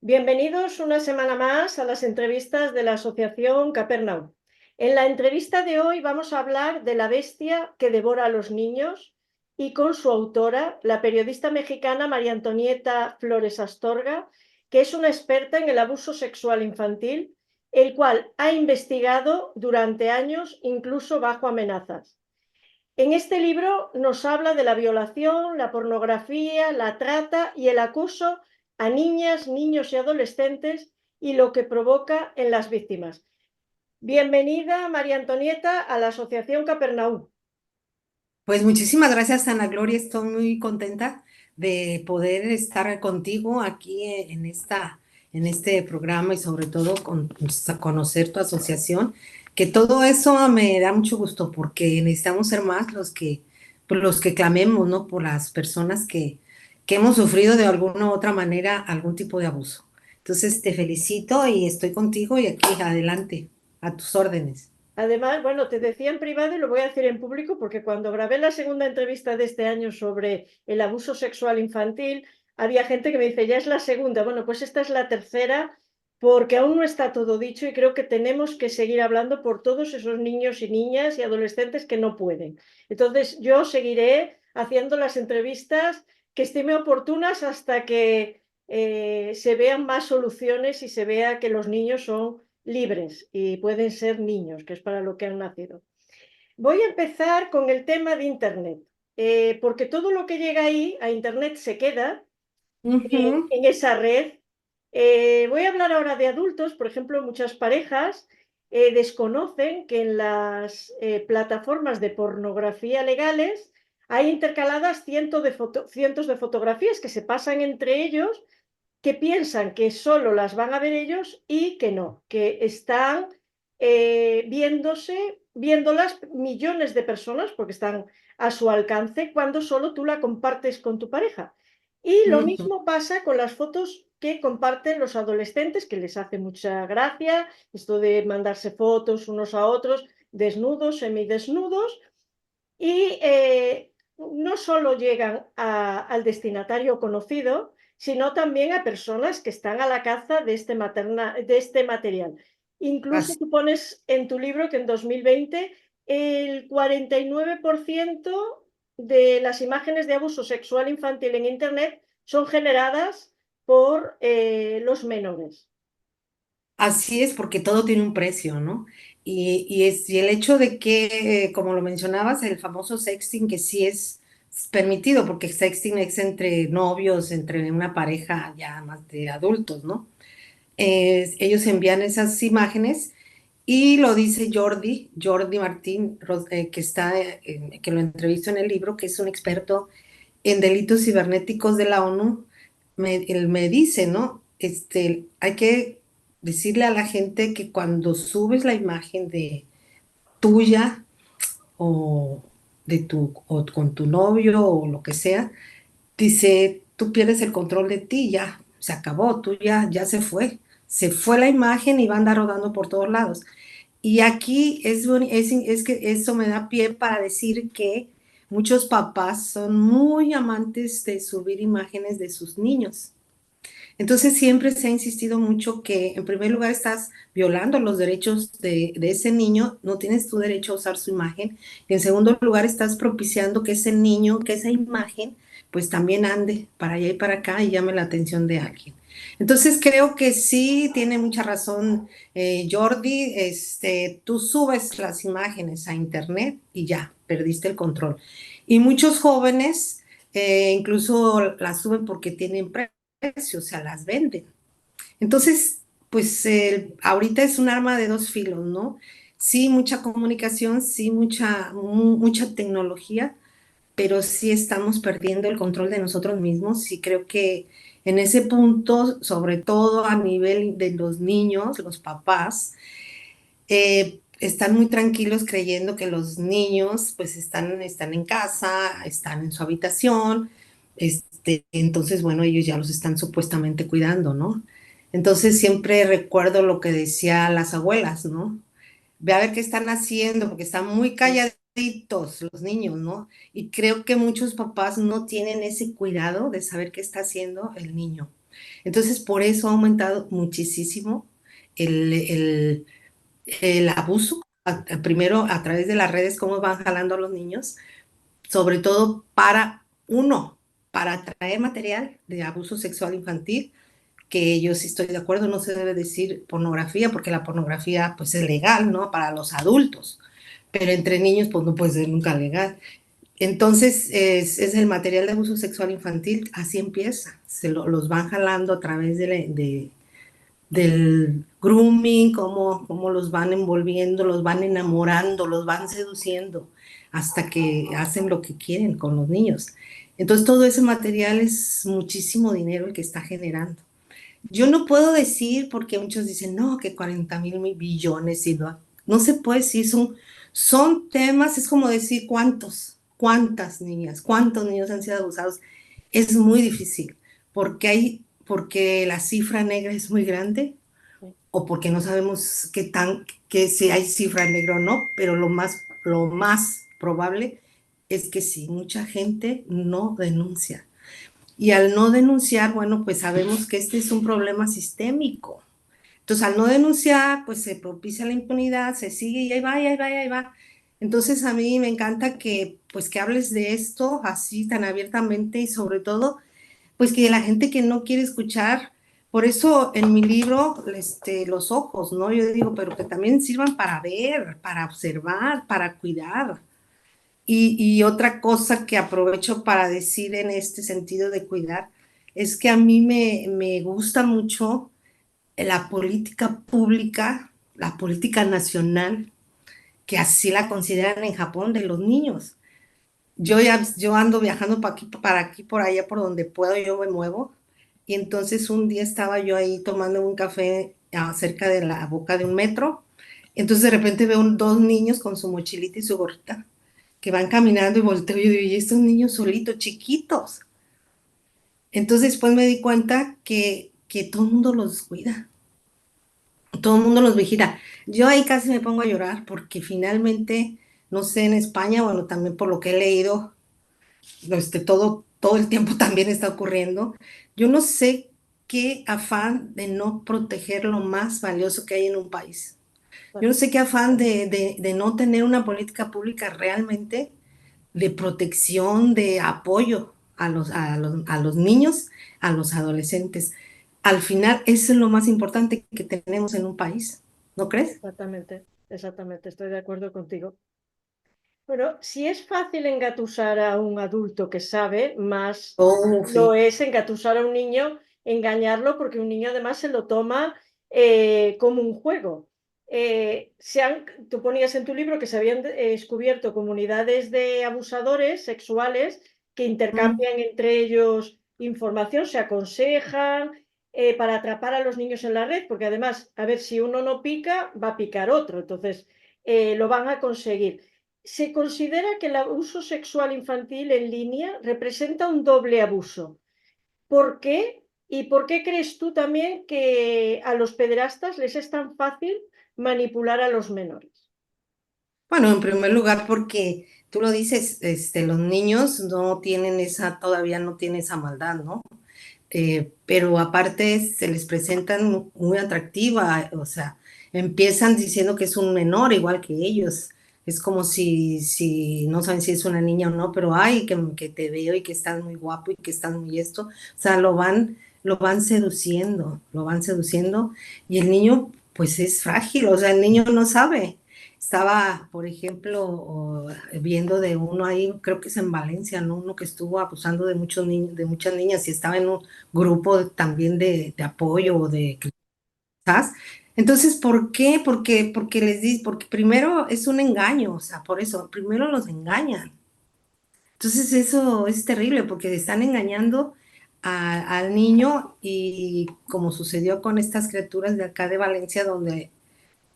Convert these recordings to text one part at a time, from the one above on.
Bienvenidos una semana más a las entrevistas de la Asociación Capernaum. En la entrevista de hoy vamos a hablar de la bestia que devora a los niños y con su autora, la periodista mexicana María Antonieta Flores Astorga, que es una experta en el abuso sexual infantil, el cual ha investigado durante años, incluso bajo amenazas. En este libro nos habla de la violación, la pornografía, la trata y el acoso a niñas, niños y adolescentes y lo que provoca en las víctimas. Bienvenida, María Antonieta, a la Asociación Capernaum. Pues muchísimas gracias, Ana Gloria. Estoy muy contenta de poder estar contigo aquí en este programa y sobre todo conocer tu asociación, que todo eso me da mucho gusto porque necesitamos ser más los que clamemos, ¿no? Por las personas que hemos sufrido de alguna u otra manera algún tipo de abuso. Entonces te felicito y estoy contigo y aquí adelante, a tus órdenes. Además, bueno, te decía en privado y lo voy a decir en público porque cuando grabé la segunda entrevista de este año sobre el abuso sexual infantil, había gente que me dice, ya es la segunda. Bueno, pues esta es la tercera porque aún no está todo dicho y creo que tenemos que seguir hablando por todos esos niños y niñas y adolescentes que no pueden. Entonces, yo seguiré haciendo las entrevistas que estime oportunas hasta que se vean más soluciones y se vea que los niños son libres y pueden ser niños, que es para lo que han nacido. Voy a empezar con el tema de Internet, porque todo lo que llega ahí a Internet se queda Ujú. en esa red. Voy a hablar ahora de adultos, por ejemplo, muchas parejas desconocen que en las plataformas de pornografía legales hay intercaladas cientos de fotografías que se pasan entre ellos, que piensan que solo las van a ver ellos y que no, que están viéndolas millones de personas porque están a su alcance cuando solo tú la compartes con tu pareja. Y lo Ujú. mismo pasa con las fotos que comparten los adolescentes, que les hace mucha gracia esto de mandarse fotos unos a otros, desnudos, semidesnudos, y no solo llegan al destinatario conocido, sino también a personas que están a la caza de este material. Incluso Así. tú pones en tu libro que en 2020 el 49% de las imágenes de abuso sexual infantil en Internet son generadas por los menores. Así es, porque todo tiene un precio, ¿no? Y el hecho de que, como lo mencionabas, el famoso sexting, que sí es permitido, porque sexting es entre novios, entre una pareja ya más de adultos, ¿no? Ellos envían esas imágenes y lo dice Jordi Martín, que lo entrevisto en el libro, que es un experto en delitos cibernéticos de la ONU. Él me dice, ¿no? Hay que decirle a la gente que cuando subes la imagen de tuya o o con tu novio o lo que sea, dice, tú pierdes el control de ti, ya se acabó, ya se fue la imagen y va a andar rodando por todos lados. Y aquí es que eso me da pie para decir que muchos papás son muy amantes de subir imágenes de sus niños. Entonces siempre se ha insistido mucho que en primer lugar estás violando los derechos de ese niño, no tienes tu derecho a usar su imagen. Y en segundo lugar estás propiciando que ese niño, que esa imagen, pues también ande para allá y para acá y llame la atención de alguien. Entonces creo que sí tiene mucha razón Jordi, tú subes las imágenes a internet y ya, perdiste el control. Y muchos jóvenes incluso las suben porque tienen precio, o sea, las venden. Entonces, pues ahorita es un arma de dos filos, ¿no? Sí, mucha comunicación, sí, mucha tecnología, pero sí estamos perdiendo el control de nosotros mismos y creo que en ese punto, sobre todo a nivel de los niños, los papás, están muy tranquilos creyendo que los niños pues están en casa, están en su habitación, entonces bueno, ellos ya los están supuestamente cuidando, ¿no? Entonces siempre recuerdo lo que decían las abuelas, ¿no? Ve a ver qué están haciendo, porque están muy calladitos los niños, ¿no? Y creo que muchos papás no tienen ese cuidado de saber qué está haciendo el niño. Entonces, por eso ha aumentado muchísimo el, el- el abuso, primero a través de las redes, cómo van jalando a los niños, sobre todo para traer material de abuso sexual infantil, que yo sí estoy de acuerdo, no se debe decir pornografía, porque la pornografía pues es legal, ¿no? Para los adultos, pero entre niños pues no puede ser nunca legal. Entonces es el material de abuso sexual infantil, así empieza, los van jalando a través del grooming, cómo los van envolviendo, los van enamorando, los van seduciendo, hasta que hacen lo que quieren con los niños. Entonces todo ese material es muchísimo dinero el que está generando. Yo no puedo decir, porque muchos dicen, no, que 40,000 billones, y no se puede decir, son temas, es como decir cuántas niñas, cuántos niños han sido abusados. Es muy difícil, porque la cifra negra es muy grande, Sí. o porque no sabemos que si hay cifra negra o no, pero lo más probable es que sí, mucha gente no denuncia. Y al no denunciar, bueno, pues sabemos que este es un problema sistémico. Entonces, al no denunciar, pues se propicia la impunidad, se sigue y ahí va, y ahí va, y ahí va. Entonces, a mí me encanta pues, que hables de esto así tan abiertamente y sobre todo, pues que la gente que no quiere escuchar, por eso en mi libro, los ojos, ¿no? Yo digo, pero que también sirvan para ver, para observar, para cuidar. Y otra cosa que aprovecho para decir en este sentido de cuidar es que a mí me gusta mucho la política pública, la política nacional, que así la consideran en Japón, de los niños. Yo ando viajando para aquí, por allá, por donde puedo, yo me muevo. Y entonces un día estaba yo ahí tomando un café cerca de la boca de un metro. Entonces de repente veo dos niños con su mochilita y su gorrita que van caminando y volteo y digo, y estos niños solitos, chiquitos. Entonces después me di cuenta que todo el mundo los cuida, todo el mundo los vigila. Yo ahí casi me pongo a llorar porque finalmente, no sé, en España, bueno, también por lo que he leído, todo el tiempo también está ocurriendo. Yo no sé qué afán de no proteger lo más valioso que hay en un país. Yo Bueno, no sé qué afán de no tener una política pública realmente de protección, de apoyo a los niños, a los adolescentes. Al final, eso es lo más importante que tenemos en un país, ¿no crees? exactamente, exactamente, estoy de acuerdo contigo. Bueno, si es fácil engatusar a un adulto que sabe, más Oh, lo sí. es engatusar a un niño, engañarlo, porque un niño además se lo toma como un juego. Tú ponías en tu libro que se habían descubierto comunidades de abusadores sexuales que Mm. intercambian entre ellos información, se aconsejan para atrapar a los niños en la red, porque además, a ver, si uno no pica, va a picar otro, entonces lo van a conseguir. Se considera que el abuso sexual infantil en línea representa un doble abuso. ¿Por qué? ¿Y por qué crees tú también que a los pederastas les es tan fácil manipular a los menores? Bueno, en primer lugar, porque tú lo dices, los niños no tienen todavía no tienen esa maldad, ¿no? Pero aparte se les presentan muy atractiva, o sea, empiezan diciendo que es un menor igual que ellos. Es como si no saben si es una niña o no, pero ay, que te veo y que estás muy guapo y que estás muy esto. O sea, lo van seduciendo y el niño pues es frágil, o sea, el niño no sabe. Estaba, por ejemplo, viendo de uno ahí, creo que es en Valencia, ¿no? Uno que estuvo abusando de muchos niños, de muchas niñas y estaba en un grupo también de apoyo o de quizás. Entonces, ¿por qué? Porque primero es un engaño, o sea, por eso, primero los engañan. Entonces, eso es terrible porque están engañando al niño y como sucedió con estas criaturas de acá de Valencia, donde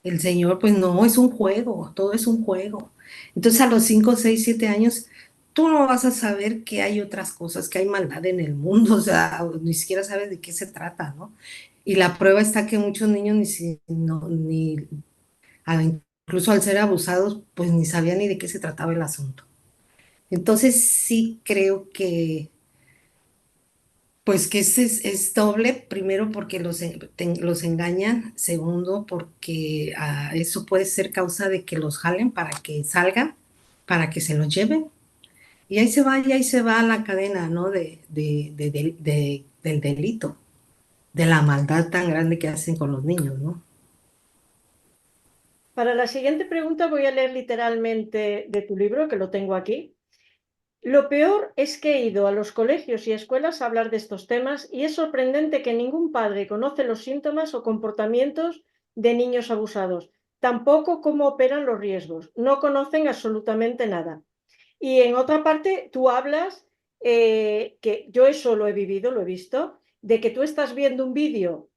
el señor, pues no, es un juego, todo es un juego. Entonces, a los 5, 6, 7 años, tú no vas a saber que hay otras cosas, que hay maldad en el mundo, o sea, ni siquiera sabes de qué se trata, ¿no? Y la prueba está que muchos niños incluso al ser abusados, pues ni sabían ni de qué se trataba el asunto. Entonces, sí creo Pues que es doble, primero porque los engañan, segundo porque eso puede ser causa de que los jalen para que salgan, para que se los lleven. Y ahí se va, y ahí se va la cadena, ¿no? Del delito, de la maldad tan grande que hacen con los niños, ¿no? Para la siguiente pregunta voy a leer literalmente de tu libro, que lo tengo aquí. Lo peor es que he ido a los colegios y escuelas a hablar de estos temas y es sorprendente que ningún padre conoce los síntomas o comportamientos de niños abusados, tampoco cómo operan los riesgos. No conocen absolutamente nada. Y en otra parte, tú hablas, que yo eso lo he vivido, lo he visto, de que tú estás viendo un vídeo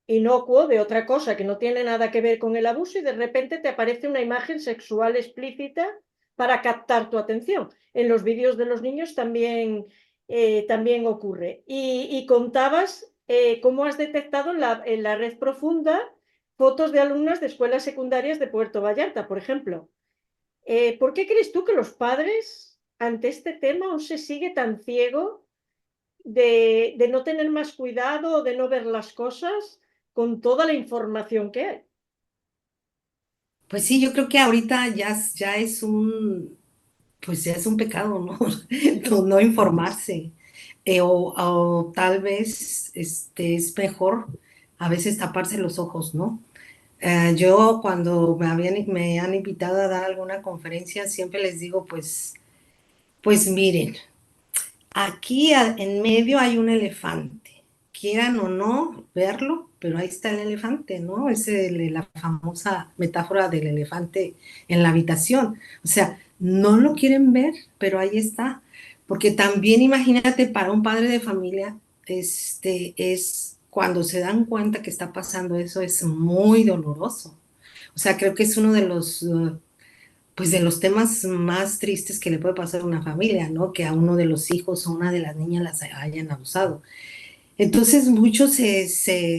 inocuo de otra cosa que no tiene nada que ver con el abuso y de repente te aparece una imagen sexual explícita para captar tu atención. En los vídeos de los niños también ocurre. Y contabas cómo has detectado en la red profunda fotos de alumnas de escuelas secundarias de Puerto Vallarta, por ejemplo. ¿Por qué crees tú que los padres ante este tema aún se sigue tan ciego de no tener más cuidado o de no ver las cosas con toda la información que hay? Pues sí, yo creo que ahorita ya es pues ya es un pecado, ¿no? No informarse. O tal vez es mejor a veces taparse los ojos, ¿no? Yo cuando me han invitado a dar alguna conferencia, siempre les digo, pues miren, aquí en medio hay un elefante. Quieran o no verlo, pero ahí está el elefante, ¿no? La famosa metáfora del elefante en la habitación. O sea, no lo quieren ver, pero ahí está. Porque también imagínate para un padre de familia, es cuando se dan cuenta que está pasando eso, es muy doloroso. O sea, creo que es uno de pues de los temas más tristes que le puede pasar a una familia, ¿no? Que a uno de los hijos o una de las niñas las hayan abusado. Entonces muchos se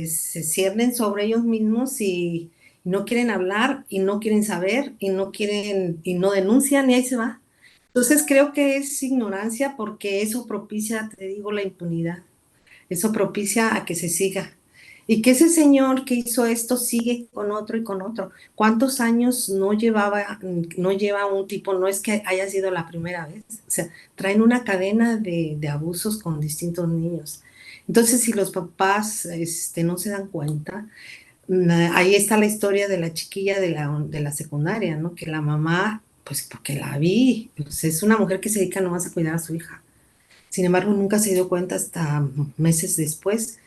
ciernen sobre ellos mismos y no quieren hablar y no quieren saber y no quieren y no denuncian y ahí se va. Entonces creo que es ignorancia porque eso propicia, te digo, la impunidad. Eso propicia a que se siga. Y que ese señor que hizo esto sigue con otro y con otro. ¿Cuántos años no lleva un tipo? No es que haya sido la primera vez. O sea, traen una cadena de abusos con distintos niños. Entonces, si los papás no se dan cuenta, ahí está la historia de la chiquilla de la secundaria, ¿no? Que la mamá, pues porque la vi, pues es una mujer que se dedica nomás a cuidar a su hija. Sin embargo, nunca se dio cuenta hasta meses después.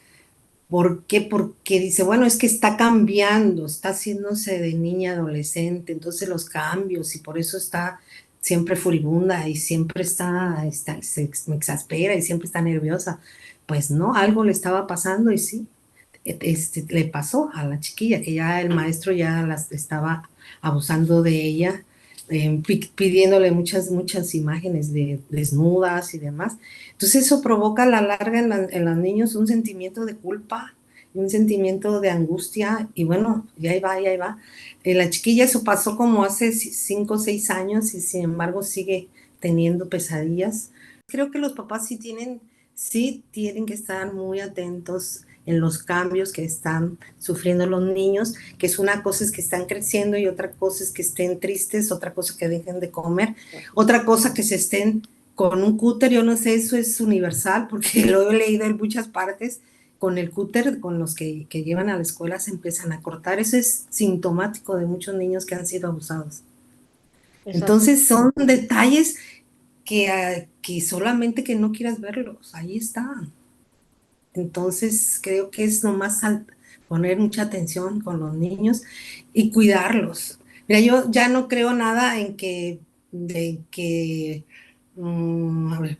¿Por qué? Porque dice, bueno, es que está cambiando, está haciéndose de niña adolescente, entonces los cambios y por eso está siempre furibunda y siempre me exaspera y siempre está nerviosa. Pues no, algo le estaba pasando y sí, le pasó a la chiquilla, que ya el maestro ya las estaba abusando de ella, pidiéndole muchas imágenes de desnudas y demás. Entonces eso provoca a la larga en los niños un sentimiento de culpa y un sentimiento de angustia y bueno, ya ahí va, ya ahí va. La chiquilla eso pasó como hace 5 o 6 años y sin embargo sigue teniendo pesadillas. Creo que los papás sí tienen que estar muy atentos en los cambios que están sufriendo los niños, que es una cosa es que están creciendo y otra cosa es que estén tristes, otra cosa que dejen de comer, otra cosa que se estén con un cúter, yo no sé, eso es universal, porque lo he leído en muchas partes, con el cúter, con los que llevan a la escuela se empiezan a cortar, eso es sintomático de muchos niños que han sido abusados. Exacto. Entonces son detalles que solamente que no quieras verlos, ahí están. Entonces, creo que es nomás poner mucha atención con los niños y cuidarlos. Mira, yo ya no creo nada a ver,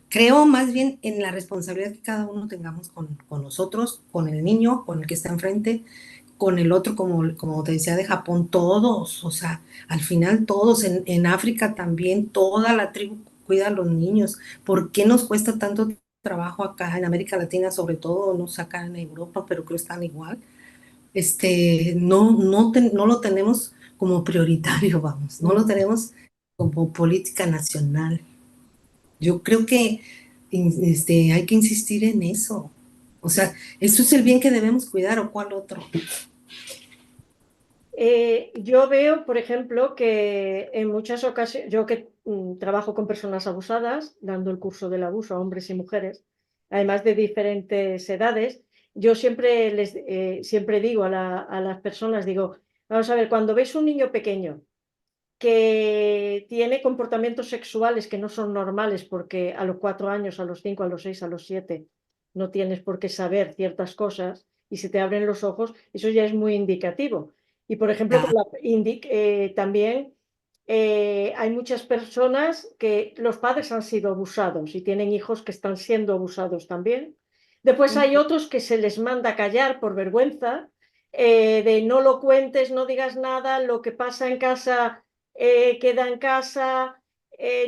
creo más bien en la responsabilidad que cada uno tengamos con nosotros, con el niño, con el que está enfrente, con el otro, como te decía de Japón, todos, o sea, al final todos, en África también, toda la tribu cuida a los niños. ¿Por qué nos cuesta tanto trabajo acá en América Latina, sobre todo, no sé, acá en Europa, pero creo que están igual? No lo tenemos como prioritario, vamos, no lo tenemos como política nacional. Yo creo que hay que insistir en eso. O sea, ¿esto es el bien que debemos cuidar o cuál otro? Yo veo, por ejemplo, que en muchas ocasiones, yo que trabajo con personas abusadas, dando el curso del abuso a hombres y mujeres, además de diferentes edades, yo siempre digo a las personas, digo, vamos a ver, cuando veis un niño pequeño que tiene comportamientos sexuales que no son normales, porque a los 4 años, a los 5, a los 6, a los 7, no tienes por qué saber ciertas cosas y se te abren los ojos, eso ya es muy indicativo. Y por ejemplo, Ya, también hay muchas personas que los padres han sido abusados y tienen hijos que están siendo abusados también. Después hay otros que se les manda callar por vergüenza, de no lo cuentes, no digas nada, lo que pasa en casa queda en casa,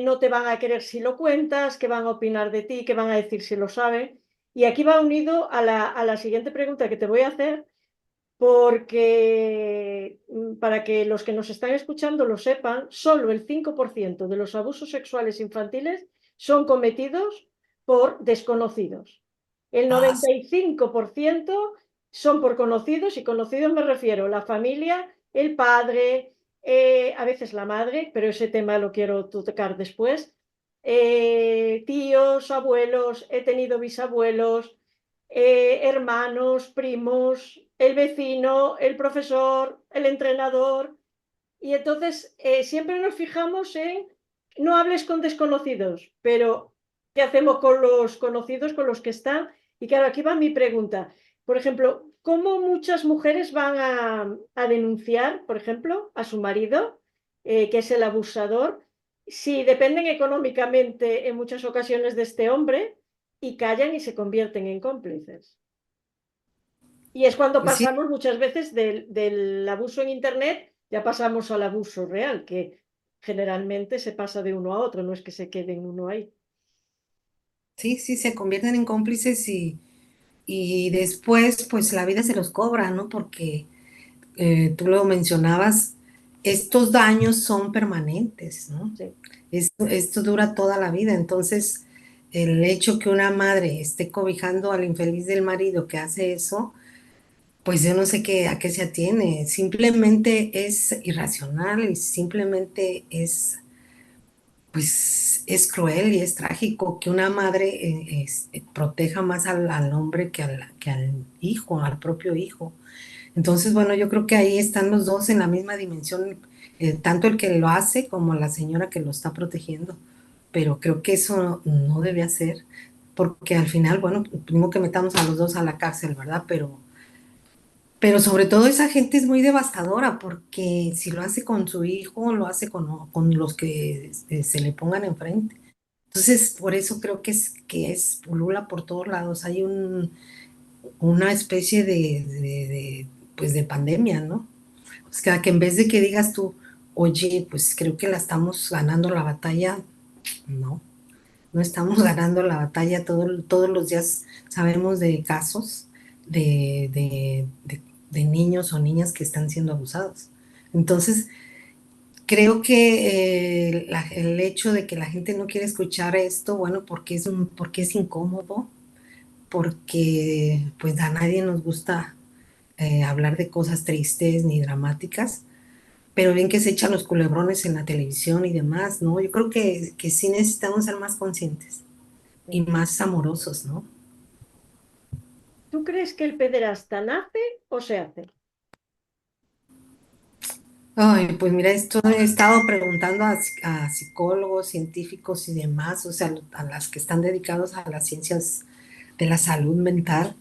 no te van a querer si lo cuentas, qué van a opinar de ti, qué van a decir si lo saben. Y aquí va unido a la siguiente pregunta que te voy a hacer, porque para que los que nos están escuchando lo sepan, solo el 5% de los abusos sexuales infantiles son cometidos por desconocidos. El ah, 95% son por conocidos, y conocidos me refiero a la familia, el padre, a veces la madre, pero ese tema lo quiero tocar después, tíos, abuelos, he tenido bisabuelos, hermanos, primos, el vecino, el profesor, el entrenador. Y entonces siempre nos fijamos en no hables con desconocidos, pero ¿qué hacemos con los conocidos, con los que están? Y claro, aquí va mi pregunta. Por ejemplo, ¿cómo muchas mujeres van a denunciar, por ejemplo, a su marido, que es el abusador, si dependen económicamente en muchas ocasiones de este hombre y callan y se convierten en cómplices? Y es cuando pues sí, pasamos muchas veces del abuso en Internet, ya pasamos al abuso real, que generalmente se pasa de uno a otro, no es que se quede en uno ahí. sí, sí, se convierten en cómplices y después, pues la vida se los cobra, ¿no? Porque tú lo mencionabas, estos daños son permanentes, ¿no? Sí. Esto dura toda la vida, entonces el hecho que una madre esté cobijando al infeliz del marido que hace eso, pues yo no sé qué, a qué se atiene, simplemente es irracional y simplemente es, pues es cruel y es trágico que una madre proteja más al hombre que al hijo, al propio hijo. Entonces, bueno, yo creo que ahí están los dos en la misma dimensión, tanto el que lo hace como la señora que lo está protegiendo. Pero creo que eso no debe hacer, porque al final, bueno, primero que metamos a los dos a la cárcel, ¿verdad? Pero sobre todo esa gente es muy devastadora, porque si lo hace con su hijo, lo hace con los que se le pongan enfrente. Entonces, por eso creo que es pulula por todos lados. Hay una especie pues de pandemia, ¿no? O sea, que en vez de que digas tú, oye, pues creo que la estamos ganando la batalla, no, no estamos ganando la batalla. Todos los días sabemos de casos de niños o niñas que están siendo abusados. Entonces, creo que el hecho de que la gente no quiere escuchar esto, bueno, porque es incómodo, porque pues a nadie nos gusta hablar de cosas tristes ni dramáticas, pero bien que se echan los culebrones en la televisión y demás, ¿no? Yo creo que sí necesitamos ser más conscientes y más amorosos, ¿no? ¿Tú crees que el pederasta nace o se hace? Ay, pues mira, esto he estado preguntando a psicólogos, científicos y demás, o sea, a las que están dedicados a las ciencias de la salud mental.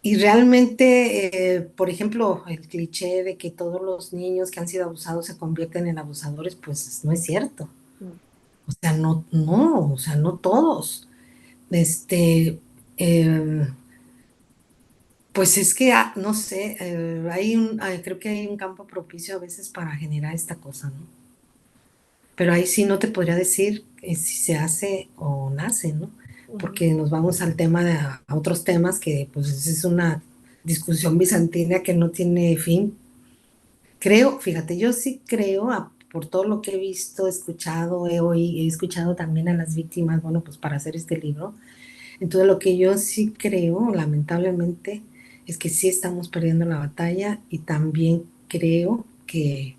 Y realmente, por ejemplo, el cliché de que todos los niños que han sido abusados se convierten en abusadores, pues no es cierto. Mm. O sea, no, no, o sea, no todos. Este, eh, pues es que, no sé, creo que hay un campo propicio a veces para generar esta cosa, ¿no? Pero ahí sí no te podría decir si se hace o nace, ¿no? Ujú. Porque nos vamos al tema a otros temas que pues es una discusión bizantina que no tiene fin. Creo, fíjate, yo sí creo, por todo lo que he visto, escuchado, he escuchado también a las víctimas, bueno, pues para hacer este libro, Entonces lo que yo sí creo, lamentablemente, es que sí estamos perdiendo la batalla y también creo que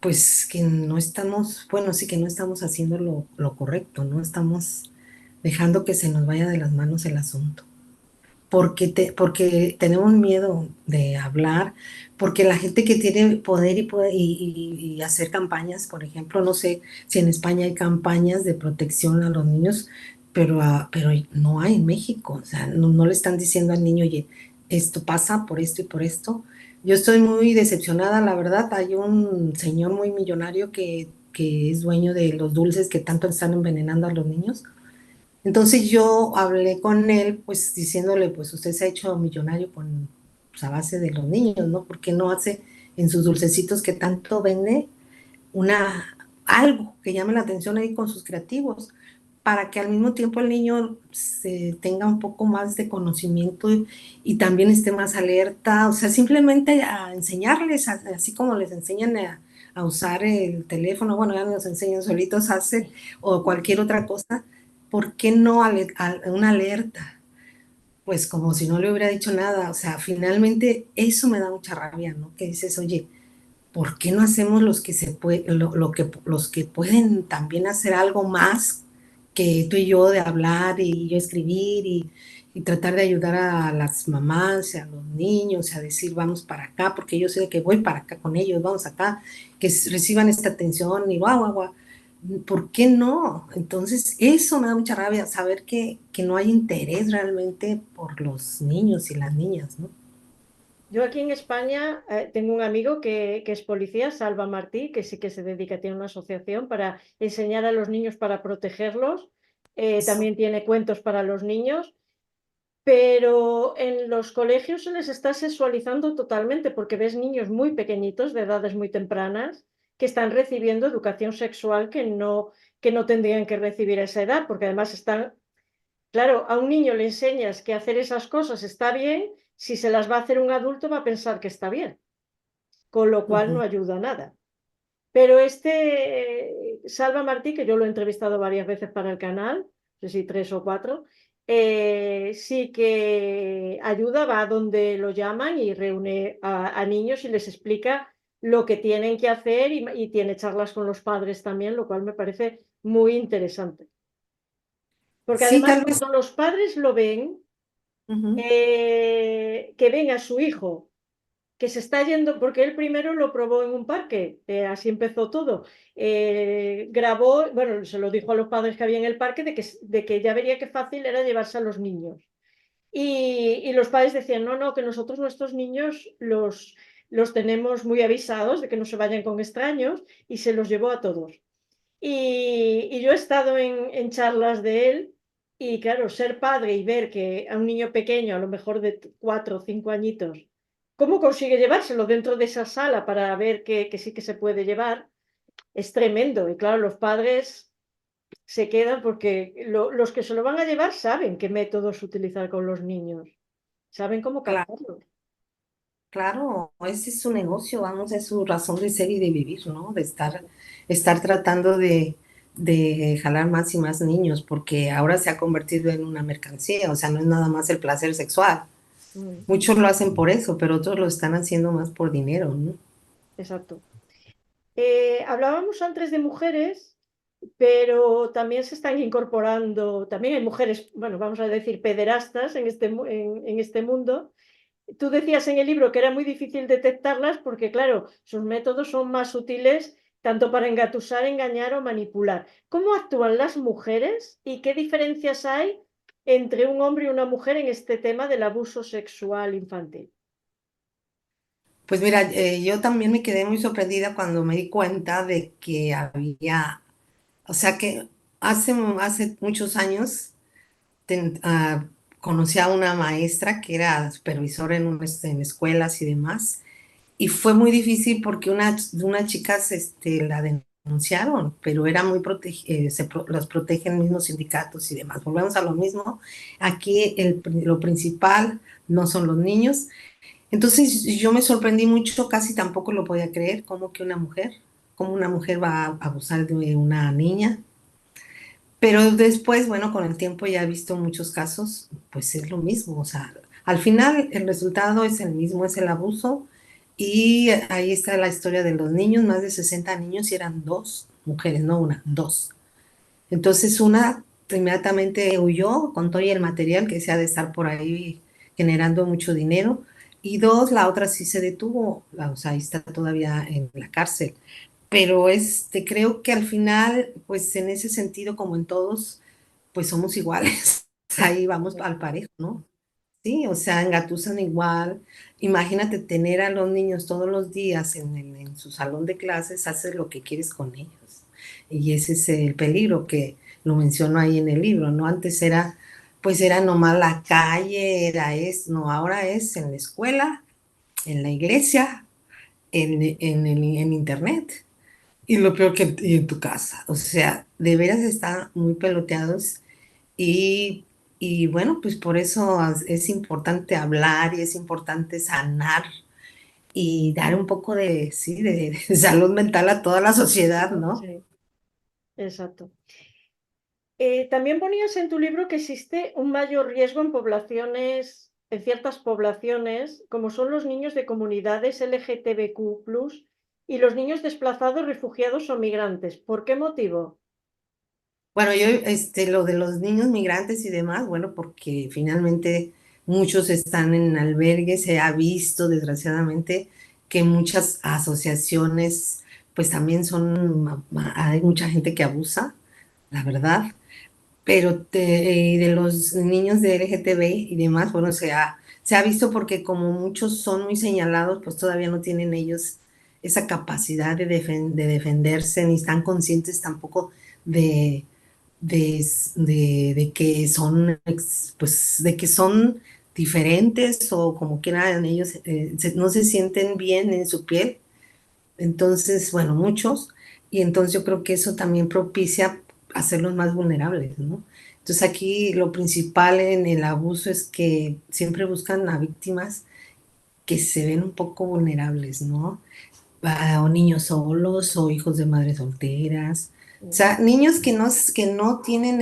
pues que no estamos, bueno, sí que no estamos haciendo lo correcto, no estamos dejando que se nos vaya de las manos el asunto. Porque tenemos miedo de hablar, porque la gente que tiene poder y hacer campañas, por ejemplo, no sé si en España hay campañas de protección a los niños, pero no hay en México, o sea, no le están diciendo al niño, oye, esto pasa por esto y por esto. Yo estoy muy decepcionada, la verdad, hay un señor muy millonario que es dueño de los dulces que tanto están envenenando a los niños. Entonces yo hablé con él, pues diciéndole, pues usted se ha hecho millonario con, pues, a base de los niños, ¿no? ¿Por qué no hace en sus dulcecitos que tanto vende algo que llame la atención ahí con sus creativos? Para que al mismo tiempo el niño se tenga un poco más de conocimiento y también esté más alerta, o sea, simplemente a enseñarles, así como les enseñan a usar el teléfono, bueno, ya nos enseñan solitos a hacer o cualquier otra cosa, ¿por qué no una alerta? Pues como si no le hubiera dicho nada, o sea, finalmente eso me da mucha rabia, ¿no? Que dices, oye, ¿por qué no hacemos los que se puede, los que pueden también hacer algo más que tú y yo de hablar y yo escribir y tratar de ayudar a las mamás, a los niños, a decir vamos para acá, porque yo sé que voy para acá con ellos, vamos acá, que reciban esta atención y guau, guau, guau. ¿Por qué no? Entonces, eso me da mucha rabia, saber que no hay interés realmente por los niños y las niñas, ¿no? Yo aquí en España tengo un amigo que es policía, Salva Martí, que sí que se dedica, tiene una asociación para enseñar a los niños para protegerlos. También tiene cuentos para los niños, pero en los colegios se les está sexualizando totalmente porque ves niños muy pequeñitos, de edades muy tempranas, que están recibiendo educación sexual que no tendrían que recibir a esa edad, porque además están. Claro, a un niño le enseñas que hacer esas cosas está bien, si se las va a hacer un adulto va a pensar que está bien, con lo cual no Ujú. ayuda a nada. Pero Salva Martí, que yo lo he entrevistado varias veces para el canal, no sé si 3 o 4, sí que ayuda, va a donde lo llaman y reúne a niños y les explica lo que tienen que hacer y tiene charlas con los padres también, lo cual me parece muy interesante. Porque Sí, además tal vez. cuando los padres lo ven, Ujú. que ven a su hijo que se está yendo, porque él primero lo probó en un parque, así empezó todo. Grabó, bueno, se lo dijo a los padres que había en el parque de que ya vería qué fácil era llevarse a los niños. Y los padres decían, no, no, que nosotros nuestros niños los tenemos muy avisados de que no se vayan con extraños y se los llevó a todos. Y yo he estado en charlas de él y claro, ser padre y ver que a un niño pequeño, a lo mejor de 4 o 5 añitos, cómo consigue llevárselo dentro de esa sala para ver que sí que se puede llevar, es tremendo. Y claro, los padres se quedan porque los que se lo van a llevar saben qué métodos utilizar con los niños, saben cómo captarlos. Claro, ese es su negocio, vamos, es su razón de ser y de vivir, ¿no? De estar tratando de jalar más y más niños, porque ahora se ha convertido en una mercancía, o sea, no es nada más el placer sexual. Mm, Muchos lo hacen por eso, pero otros lo están haciendo más por dinero, ¿no? exacto. Hablábamos antes de mujeres, pero también se están incorporando, también hay mujeres, bueno, vamos a decir, pederastas en este mundo. Tú decías en el libro que era muy difícil detectarlas porque, claro, sus métodos son más útiles tanto para engatusar, engañar o manipular. ¿Cómo actúan las mujeres y qué diferencias hay entre un hombre y una mujer en este tema del abuso sexual infantil? Pues mira, yo también me quedé muy sorprendida cuando me di cuenta de que había, o sea, que hace muchos años conocí a una maestra que era supervisora en escuelas y demás. Y fue muy difícil porque unas chicas la denunciaron, pero era muy las protegen mismos sindicatos y demás. Volvemos a lo mismo. Aquí lo principal no son los niños. Entonces yo me sorprendí mucho, casi tampoco lo podía creer, cómo una mujer va a abusar de una niña. Pero después, bueno, con el tiempo ya he visto muchos casos, pues es lo mismo, o sea, al final el resultado es el mismo, es el abuso. Y ahí está la historia de los niños, más de 60 niños y eran dos mujeres, no una, dos. Entonces una inmediatamente huyó con todo y el material que se ha de estar por ahí generando mucho dinero. Y dos, la otra sí se detuvo, o sea, ahí está todavía en la cárcel. Pero creo que al final, pues en ese sentido, como en todos, pues somos iguales. Ahí vamos al parejo, ¿no? Sí, o sea, engatusan igual. Imagínate tener a los niños todos los días en su salón de clases, haces lo que quieres con ellos. Y ese es el peligro que lo menciono ahí en el libro, ¿no? Antes era, pues era nomás la calle, no, ahora es en la escuela, en la iglesia, en internet. Y lo peor que y en tu casa. O sea, de veras están muy peloteados y, y bueno, pues por eso es importante hablar y es importante sanar y dar un poco de, sí, de salud mental a toda la sociedad, ¿no? Sí, exacto. También ponías en tu libro que existe un mayor riesgo en poblaciones, en ciertas poblaciones, como son los niños de comunidades LGTBQ+, y los niños desplazados, refugiados o migrantes. ¿Por qué motivo? Bueno, yo, lo de los niños migrantes y demás, bueno, porque finalmente muchos están en albergues, se ha visto desgraciadamente que muchas asociaciones, pues también hay mucha gente que abusa, la verdad, pero de los niños de LGTB y demás, bueno, se ha visto porque como muchos son muy señalados, pues todavía no tienen ellos esa capacidad de defenderse, ni están conscientes tampoco de de que son, pues, de que son diferentes o como quieran ellos, no se sienten bien en su piel. Entonces, bueno, muchos. Y entonces yo creo que eso también propicia hacerlos más vulnerables, ¿no? Entonces aquí lo principal en el abuso es que siempre buscan a víctimas que se ven un poco vulnerables, ¿no? O niños solos o hijos de madres solteras. O sea, niños que no tienen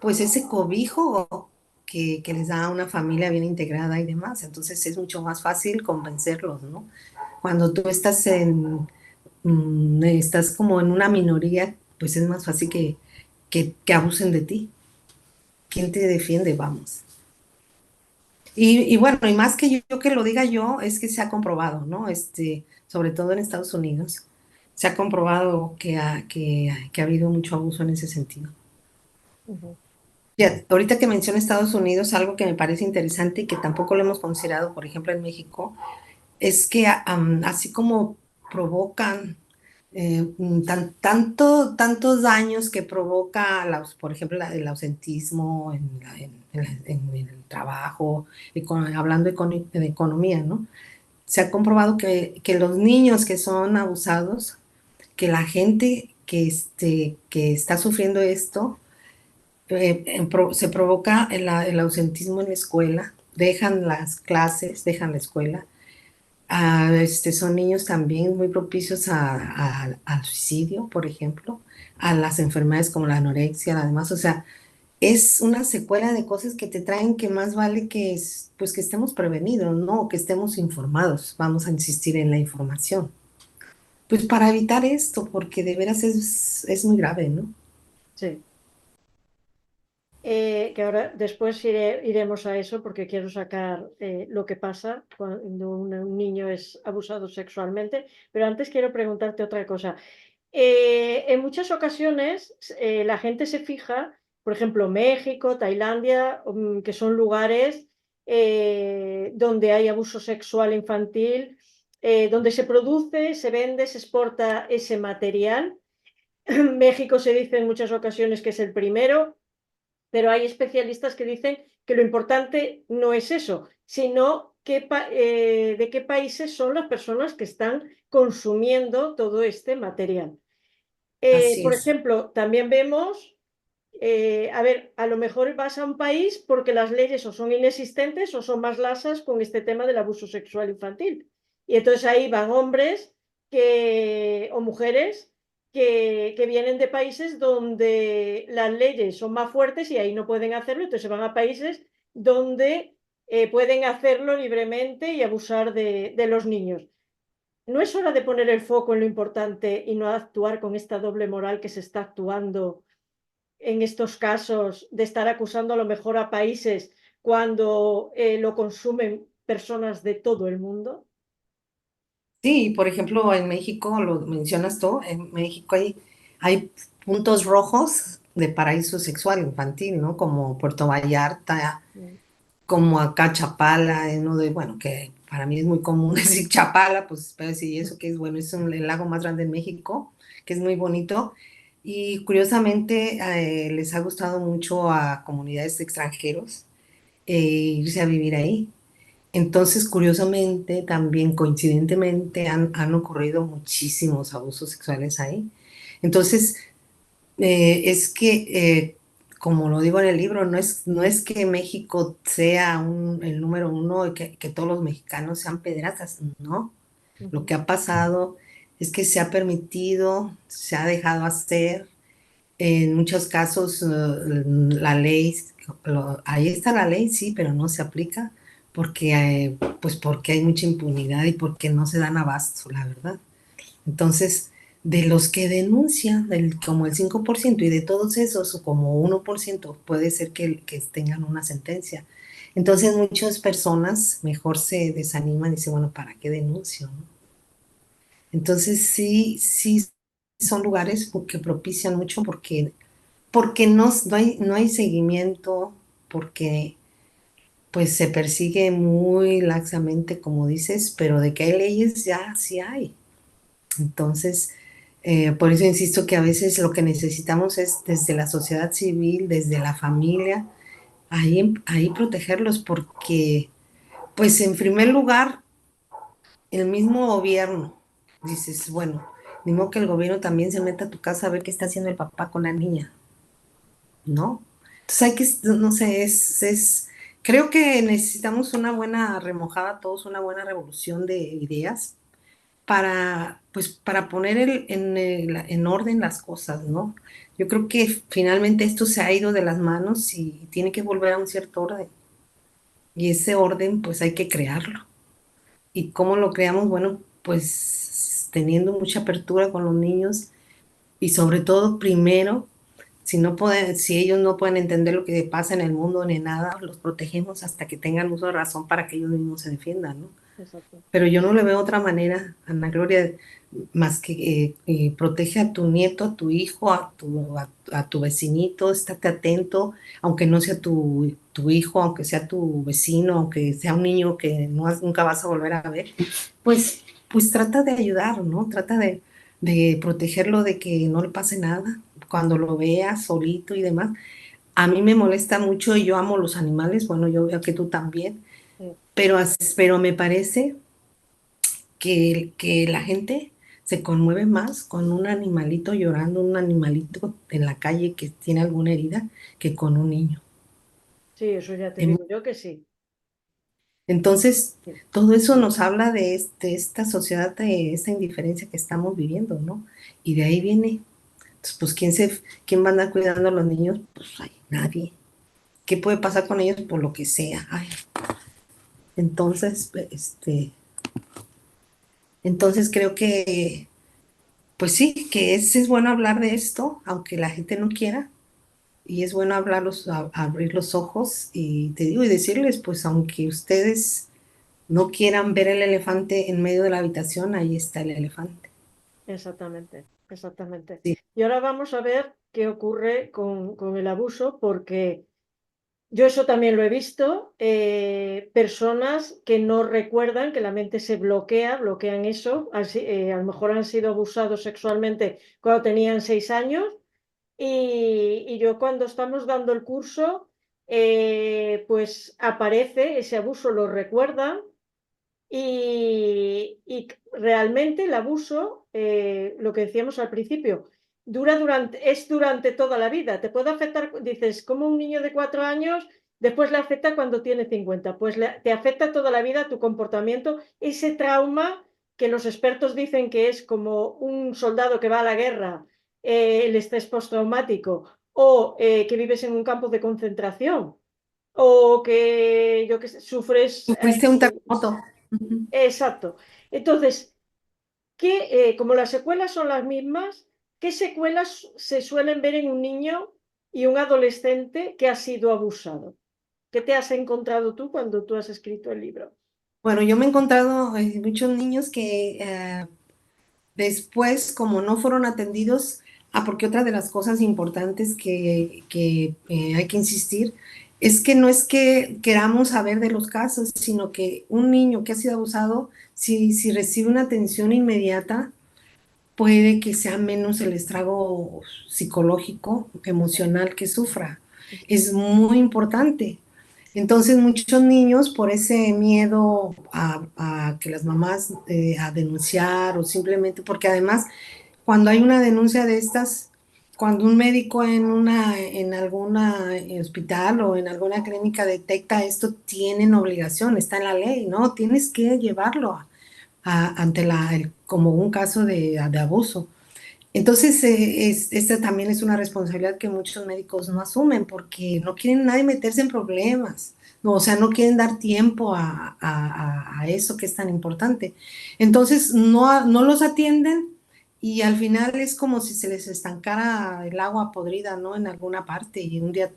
pues ese cobijo que les da una familia bien integrada y demás. Entonces es mucho más fácil convencerlos, ¿no? Cuando tú estás como en una minoría, pues es más fácil que abusen de ti. ¿Quién te defiende? Vamos. Y bueno, y más que yo que lo diga yo, es que se ha comprobado, ¿no? Sobre todo en Estados Unidos, se ha comprobado que ha habido mucho abuso en ese sentido. Ujú. Ya, ahorita que menciona Estados Unidos, algo que me parece interesante y que tampoco lo hemos considerado, por ejemplo, en México, es que así como provocan tantos daños que provoca, por ejemplo, el ausentismo en el trabajo, hablando de economía, ¿no? Se ha comprobado que los niños que son abusados, que la gente que está sufriendo esto, se provoca el ausentismo en la escuela, dejan las clases, dejan la escuela. Son niños también muy propicios al suicidio, por ejemplo, a las enfermedades como la anorexia, además, o sea, es una secuela de cosas que te traen que más vale pues que estemos prevenidos, ¿no? O que estemos informados. Vamos a insistir en la información. Pues para evitar esto, porque de veras es muy grave, ¿no? Sí. Que ahora después iremos a eso porque quiero sacar lo que pasa cuando un niño es abusado sexualmente, pero antes quiero preguntarte otra cosa. En muchas ocasiones la gente se fija, por ejemplo, México, Tailandia, que son lugares donde hay abuso sexual infantil, donde se produce, se vende, se exporta ese material. México se dice en muchas ocasiones que es el primero, pero hay especialistas que dicen que lo importante no es eso, sino de qué países son las personas que están consumiendo todo este material. Así Por es. ejemplo, también vemos, a ver, a lo mejor vas a un país porque las leyes o son inexistentes o son más lasas con este tema del abuso sexual infantil. Y entonces ahí van hombres o mujeres que vienen de países donde las leyes son más fuertes y ahí no pueden hacerlo, entonces se van a países donde pueden hacerlo libremente y abusar de los niños. ¿No es hora de poner el foco en lo importante y no actuar con esta doble moral que se está actuando en estos casos, de estar acusando a lo mejor a países cuando lo consumen personas de todo el mundo? Sí, por ejemplo, en México, lo mencionas tú, en México hay puntos rojos de paraíso sexual infantil, ¿no? Como Puerto Vallarta, Mm. como acá Chapala, bueno, que para mí es muy común decir Chapala, pues pero sí, eso que es bueno, es el lago más grande de México, que es muy bonito. Y curiosamente les ha gustado mucho a comunidades de extranjeros irse a vivir ahí. Entonces, curiosamente, también coincidentemente han ocurrido muchísimos abusos sexuales ahí. Entonces, es que, como lo digo en el libro, no es que México sea el número uno y que todos los mexicanos sean pederastas, no. Lo Ujú. que ha pasado es que se ha permitido, se ha dejado hacer. En muchos casos, la ley, ahí está la ley, sí, pero no se aplica porque, pues porque hay mucha impunidad y porque no se dan abasto, la verdad. Entonces, de los que denuncian, como el 5% y de todos esos, como 1% puede ser que tengan una sentencia. Entonces, muchas personas mejor se desaniman y dicen, bueno, ¿para qué denuncio? ¿No? Entonces, sí, sí, son lugares que propician mucho porque no hay seguimiento, porque pues se persigue muy laxamente, como dices, pero de que hay leyes ya sí hay. Entonces, por eso insisto que a veces lo que necesitamos es desde la sociedad civil, desde la familia, ahí protegerlos, porque, pues en primer lugar, el mismo gobierno, dices, bueno, ni modo que el gobierno también se meta a tu casa a ver qué está haciendo el papá con la niña, ¿no? Entonces hay que, no sé, creo que necesitamos una buena remojada todos, una buena revolución de ideas pues, para poner en orden las cosas, ¿no? Yo creo que finalmente esto se ha ido de las manos y tiene que volver a un cierto orden. Y ese orden, pues hay que crearlo. ¿Y cómo lo creamos? Bueno, pues teniendo mucha apertura con los niños y sobre todo primero si ellos no pueden entender lo que pasa en el mundo ni nada, los protegemos hasta que tengan uso de razón para que ellos mismos se defiendan, ¿no? Exacto. Pero yo no le veo otra manera, Ana Gloria, más que protege a tu nieto, a tu hijo, a tu vecinito, estate atento, aunque no sea tu hijo, aunque sea tu vecino, aunque sea un niño que nunca vas a volver a ver, pues trata de ayudar, ¿no? Trata de protegerlo de que no le pase nada cuando lo veas solito y demás. A mí me molesta mucho y yo amo los animales, bueno, yo veo que tú también, Sí. pero me parece que la gente se conmueve más con un animalito llorando, un animalito en la calle que tiene alguna herida, que con un niño. Sí, eso ya te Em, digo yo que sí. Entonces, Sí. todo eso nos habla de esta sociedad, de esta indiferencia que estamos viviendo, ¿no? Y de ahí viene. Entonces, pues, ¿quién va a andar cuidando a los niños? Pues, ay, nadie. ¿Qué puede pasar con ellos? Por lo que sea. Ay, entonces, entonces creo que, pues sí, que es bueno hablar de esto, aunque la gente no quiera, y es bueno hablarlos, abrir los ojos y te digo y decirles, pues aunque ustedes no quieran ver el elefante en medio de la habitación, ahí está el elefante. Exactamente, exactamente. Sí, Y ahora vamos a ver qué ocurre con el abuso, porque yo eso también lo he visto, personas que no recuerdan, que la mente se bloquea, bloquean eso, a lo mejor han sido abusados sexualmente cuando tenían 6 años y yo cuando estamos dando el curso, pues aparece ese abuso, lo recuerdan y realmente el abuso, lo que decíamos al principio, es durante toda la vida. Te puede afectar, dices, como un niño de 4 años, después le afecta cuando tiene 50. Pues te afecta toda la vida tu comportamiento, ese trauma que los expertos dicen que es como un soldado que va a la guerra, el estrés postraumático, o que vives en un campo de concentración, o que yo que sé, sufres. Fuiste un terremoto. Ujú. Exacto. Entonces, como las secuelas son las mismas, ¿qué secuelas se suelen ver en un niño y un adolescente que ha sido abusado? ¿Qué te has encontrado tú cuando tú has escrito el libro? Bueno, yo me he encontrado muchos niños que después, como no fueron atendidos, porque otra de las cosas importantes que hay que insistir es que no es que queramos saber de los casos, sino que un niño que ha sido abusado, si recibe una atención inmediata, puede que sea menos el estrago psicológico, emocional que sufra. Es muy importante. Entonces, muchos niños, por ese miedo a que las mamás a denunciar o simplemente, porque además, cuando hay una denuncia de estas, cuando un médico en alguna hospital o en alguna clínica detecta esto, tienen obligación, está en la ley, ¿no? Tienes que llevarlo ante como un caso de abuso. Entonces, esta también es una responsabilidad que muchos médicos no asumen porque no quieren nadie meterse en problemas, no, o sea, no quieren dar tiempo a eso que es tan importante. Entonces, no los atienden y al final es como si se les estancara el agua podrida, ¿no? En alguna parte y un día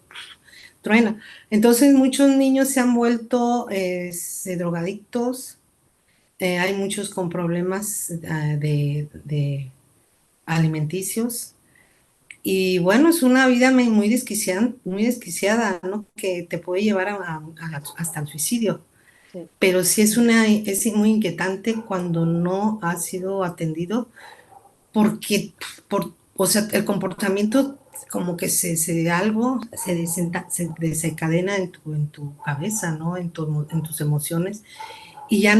truena. Entonces, muchos niños se han vuelto drogadictos, hay muchos con problemas de alimenticios. Y bueno, es una vida muy desquiciada, ¿no? Que te puede llevar hasta el suicidio. Sí. Pero sí es muy inquietante cuando no ha sido atendido porque, o sea, el comportamiento como que algo se desencadena en tu cabeza, ¿no? En tus emociones. Y ya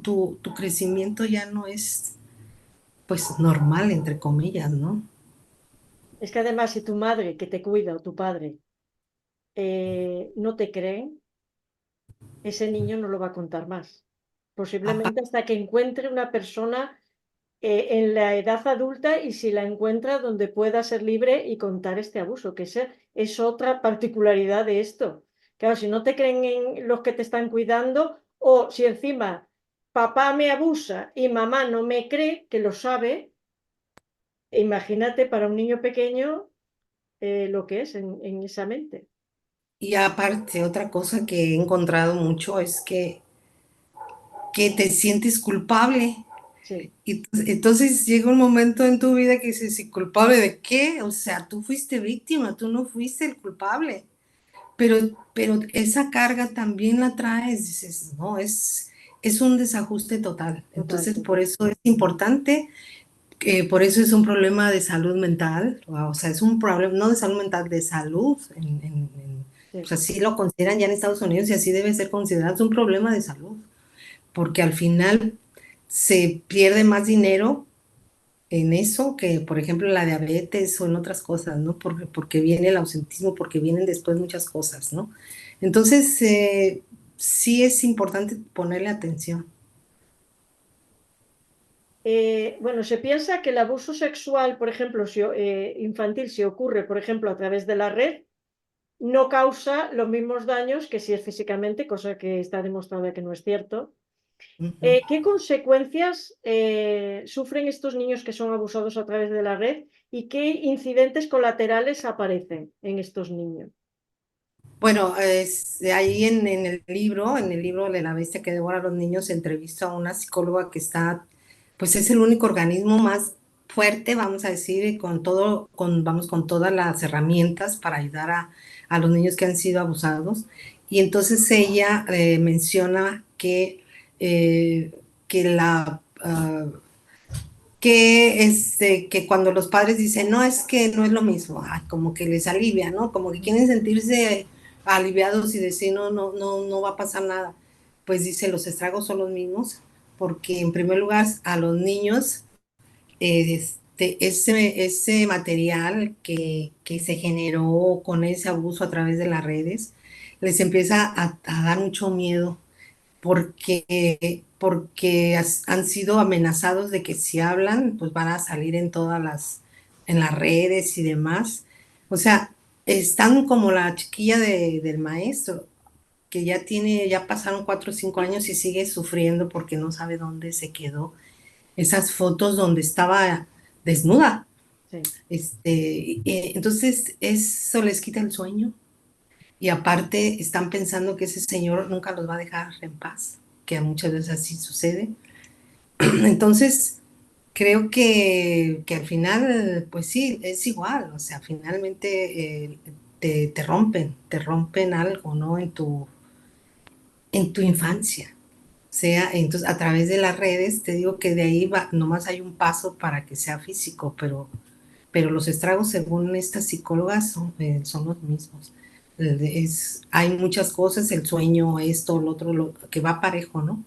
tu crecimiento ya no es, pues, normal, entre comillas, ¿no? Es que además, si tu madre que te cuida o tu padre no te creen, ese niño no lo va a contar más. Posiblemente hasta que encuentre una persona en la edad adulta y si la encuentra donde pueda ser libre y contar este abuso, que es otra particularidad de esto. Claro, si no te creen en los que te están cuidando o si encima papá me abusa y mamá no me cree, que lo sabe, imagínate para un niño pequeño lo que es en esa mente. Y aparte, otra cosa que he encontrado mucho es que te sientes culpable. Sí, Y entonces llega un momento en tu vida que dices, ¿y culpable de qué? O sea, tú fuiste víctima, tú no fuiste el culpable. Pero esa carga también la traes, dices, no, es un desajuste total. total, Entonces, por total. eso es importante, por eso es un problema de salud mental, o sea, es un problema no de salud mental, de salud. Sí. Pues así lo consideran ya en Estados Unidos y así debe ser considerado, es un problema de salud, porque al final se pierde más dinero en eso que, por ejemplo, la diabetes o en otras cosas, ¿no? Porque viene el ausentismo, porque vienen después muchas cosas, ¿no? Entonces, sí es importante ponerle atención. Bueno, se piensa que el abuso sexual, por ejemplo, infantil, si ocurre, por ejemplo, a través de la red, no causa los mismos daños que si es físicamente, cosa que está demostrada que no es cierto. Ujú. ¿Qué consecuencias sufren estos niños que son abusados a través de la red y qué incidentes colaterales aparecen en estos niños? Bueno, ahí en el libro de la bestia que devora a los niños, se entrevista a una psicóloga que está, pues es el único organismo más fuerte, vamos a decir, vamos, con todas las herramientas para ayudar a los niños que han sido abusados. Y entonces ella menciona eh, que que cuando los padres dicen, no, es que no es lo mismo, ay, como que les alivia, ¿no? Como que quieren sentirse aliviados y decir, no, no, no, no va a pasar nada. Pues dice, los estragos son los mismos, porque en primer lugar a los niños, ese material que se generó con ese abuso a través de las redes, les empieza a dar mucho miedo porque han sido amenazados de que si hablan, pues van a salir en las redes y demás. O sea, están como la chiquilla del maestro, que ya pasaron 4 o 5 años y sigue sufriendo porque no sabe dónde se quedó. Esas fotos donde estaba desnuda. Sí. Entonces, eso les quita el sueño. Y aparte están pensando que ese señor nunca los va a dejar en paz, que muchas veces así sucede. Entonces, creo que al final, pues sí, es igual, o sea, finalmente te rompen algo, ¿no? En tu infancia. Sea, entonces, a través de las redes, te digo que de ahí va, nomás hay un paso para que sea físico, pero los estragos, según estas psicólogas, son los mismos. Hay muchas cosas, el sueño, esto, lo otro, que va parejo, ¿no?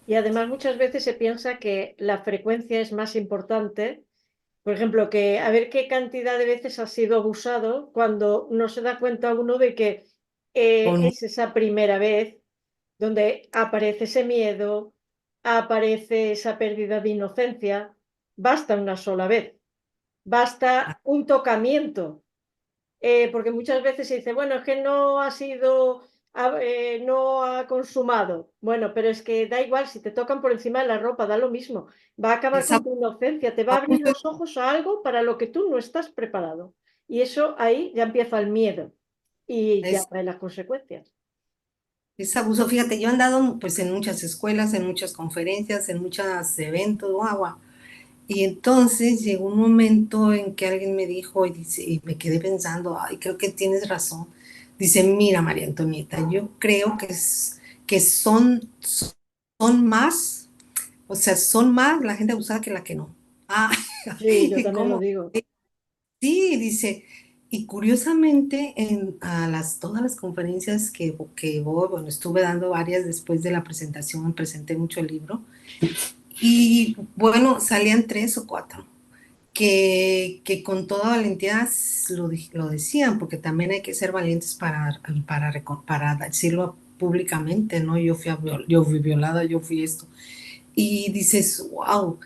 Y además muchas veces se piensa que la frecuencia es más importante. Por ejemplo, que a ver qué cantidad de veces ha sido abusado cuando no se da cuenta uno de que Con, es esa primera vez donde aparece ese miedo, aparece esa pérdida de inocencia. Basta una sola vez, basta un tocamiento, porque muchas veces se dice, bueno, es que no ha sido, no ha consumado. Bueno, pero es que da igual, si te tocan por encima de la ropa, da lo mismo. Va a acabar esa con tu inocencia, te va a abrir abuso, los ojos a algo para lo que tú no estás preparado. Y eso ahí ya empieza el miedo y ya es, trae las consecuencias. es abuso. Fíjate, yo he andado pues en muchas escuelas, en muchas conferencias, en muchos eventos, guau, guau. Y entonces llegó un momento en que alguien me dijo y, dice, y me quedé pensando, ay, creo que tienes razón. Dice, mira, María Antonieta, yo creo que son más, o sea, son más la gente abusada que la que no. Ah, Sí, yo también lo ¿cómo? digo. Sí, dice, y curiosamente todas las conferencias que voy, bueno, estuve dando varias después de la presentación, me presenté mucho el libro, y bueno, salían 3 o 4 que con toda valentía lo decían, porque también hay que ser valientes para decirlo públicamente, ¿no? Yo fui violada, yo fui esto. Y dices, wow,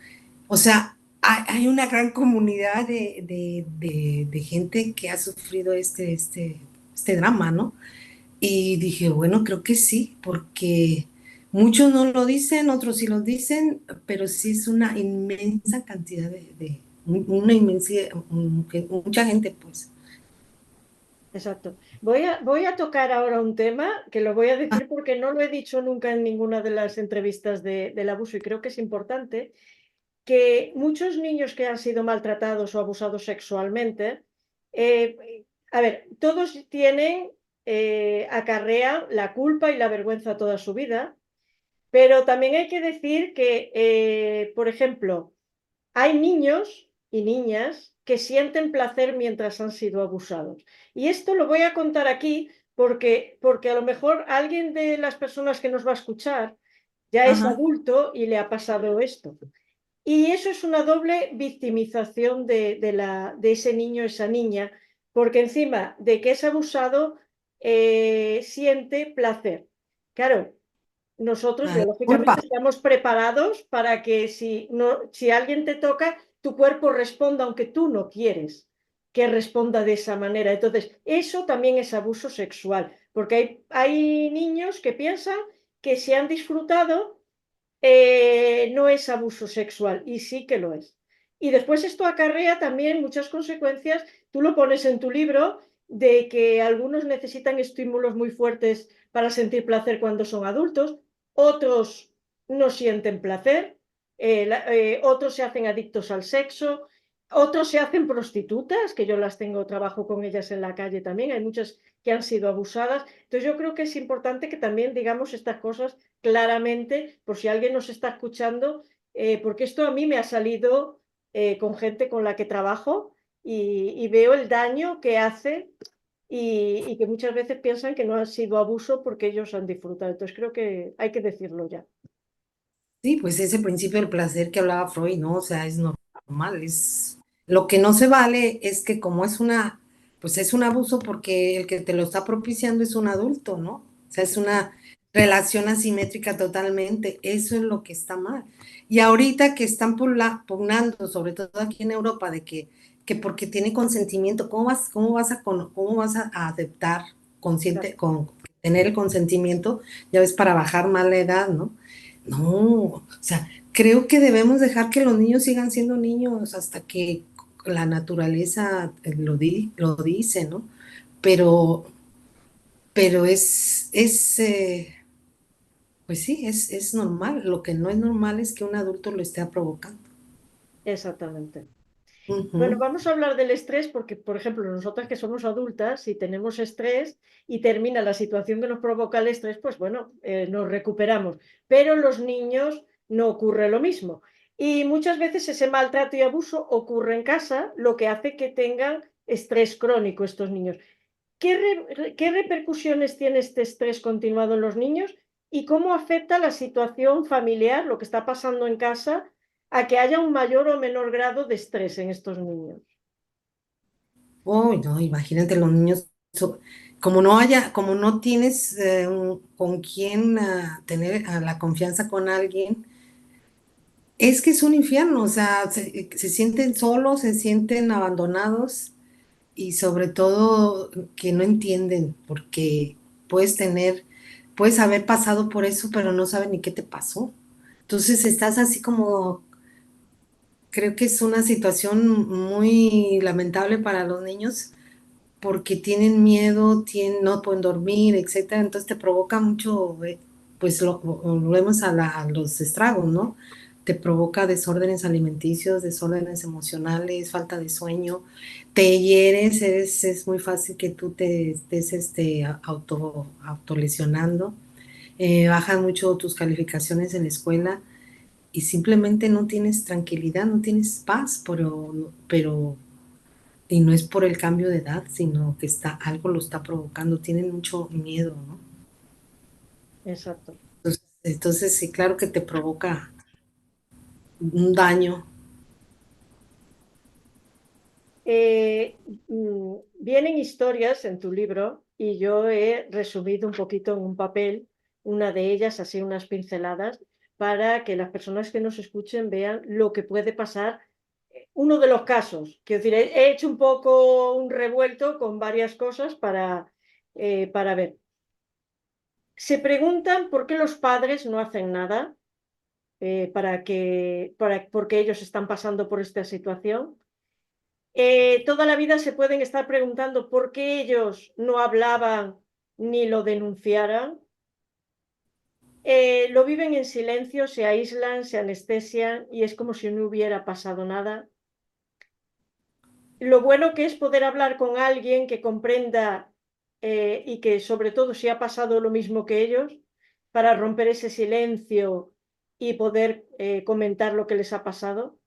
o sea, hay una gran comunidad de gente que ha sufrido este drama, ¿no? Y dije, bueno, creo que sí, porque muchos no lo dicen, otros sí lo dicen, pero sí es una inmensa cantidad una inmensa, mucha gente, pues. Exacto. Voy a tocar ahora un tema que lo voy a Ah, decir porque no lo he dicho nunca en ninguna de las entrevistas del abuso y creo que es importante, que muchos niños que han sido maltratados o abusados sexualmente, a ver, todos tienen, acarrean la culpa y la vergüenza toda su vida, pero también hay que decir que, por ejemplo, hay niños y niñas que sienten placer mientras han sido abusados. Y esto lo voy a contar aquí porque a lo mejor alguien de las personas que nos va a escuchar ya es ajá, adulto y le ha pasado esto. Y eso es una doble victimización de ese niño, esa niña, porque encima de que es abusado, siente placer. Claro, nosotros la biológicamente culpa. estamos preparados para que si alguien te toca, tu cuerpo responda, aunque tú no quieres que responda de esa manera. Entonces, eso también es abuso sexual, porque hay niños que piensan que si han disfrutado, no es abuso sexual y sí que lo es. Y después esto acarrea también muchas consecuencias, tú lo pones en tu libro, de que algunos necesitan estímulos muy fuertes para sentir placer cuando son adultos, otros no sienten placer, otros se hacen adictos al sexo, otros se hacen prostitutas, que yo las tengo, trabajo con ellas en la calle también, hay muchas que han sido abusadas. Entonces yo creo que es importante que también digamos estas cosas claramente, por si alguien nos está escuchando, porque esto a mí me ha salido con gente con la que trabajo y veo el daño que hace y que muchas veces piensan que no ha sido abuso porque ellos han disfrutado. Entonces creo que hay que decirlo ya. Sí, pues ese principio del placer que hablaba Freud, ¿no? O sea, es normal, lo que no se vale es que como pues es un abuso porque el que te lo está propiciando es un adulto, ¿no? O sea, relación asimétrica totalmente, eso es lo que está mal. Y ahorita que están pugnando, sobre todo aquí en Europa, de que porque tiene consentimiento, cómo vas a aceptar consciente, Claro. con tener el consentimiento, ya ves, para bajar más la edad, ¿no? No, o sea, creo que debemos dejar que los niños sigan siendo niños hasta que la naturaleza lo dice, ¿no? Pero, pero pues sí, es normal. Lo que no es normal es que un adulto lo esté provocando. Exactamente. Bueno, Ujú. vamos a hablar del estrés porque, por ejemplo, nosotras que somos adultas, si tenemos estrés y termina la situación que nos provoca el estrés, pues bueno, nos recuperamos. Pero los niños no ocurre lo mismo. Y muchas veces ese maltrato y abuso ocurre en casa, lo que hace que tengan estrés crónico estos niños. ¿Qué repercusiones tiene este estrés continuado en los niños y cómo afecta la situación familiar, lo que está pasando en casa, a que haya un mayor o menor grado de estrés en estos niños? Uy, no, imagínate los niños, como no tienes con quién tener la confianza con alguien, es que es un infierno, o sea, se sienten solos, se sienten abandonados y sobre todo que no entienden porque puedes tener, puedes haber pasado por eso, pero no saben ni qué te pasó. Entonces estás así como, creo que es una situación muy lamentable para los niños porque tienen miedo, no pueden dormir, etcétera. Entonces te provoca mucho, pues volvemos a los estragos, ¿no? Te provoca desórdenes alimenticios, desórdenes emocionales, falta de sueño, te hieres, es muy fácil que tú te estés autolesionando, bajan mucho tus calificaciones en la escuela y simplemente no tienes tranquilidad, no tienes paz, pero y no es por el cambio de edad, sino que algo lo está provocando, tienen mucho miedo, ¿no? Exacto. Entonces sí, claro que te provoca un daño. Vienen historias en tu libro y yo he resumido un poquito en un papel, una de ellas, así unas pinceladas, para que las personas que nos escuchen vean lo que puede pasar. Uno de los casos, quiero decir, he hecho un poco un revuelto con varias cosas para ver. Se preguntan por qué los padres no hacen nada porque ellos están pasando por esta situación. Toda la vida se pueden estar preguntando por qué ellos no hablaban ni lo denunciaran. Lo viven en silencio, se aíslan, se anestesian y es como si no hubiera pasado nada. Lo bueno que es poder hablar con alguien que comprenda y que sobre todo si ha pasado lo mismo que ellos, para romper ese silencio y poder comentar lo que les ha pasado.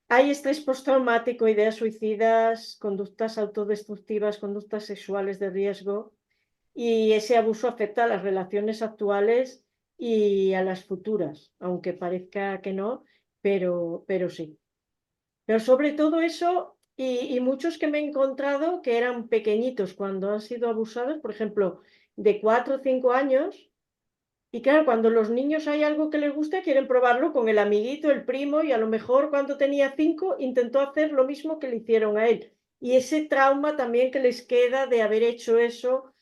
Hay estrés postraumático, ideas suicidas, conductas autodestructivas, conductas sexuales de riesgo y ese abuso afecta a las relaciones actuales y a las futuras, aunque parezca que no, pero sí. Pero sobre todo eso y muchos que me he encontrado que eran pequeñitos cuando han sido abusados, por ejemplo, de 4 o 5 años, y claro, cuando los niños hay algo que les gusta, quieren probarlo con el amiguito, el primo, y a lo mejor cuando tenía 5 intentó hacer lo mismo que le hicieron a él. Y ese trauma también que les queda de haber hecho eso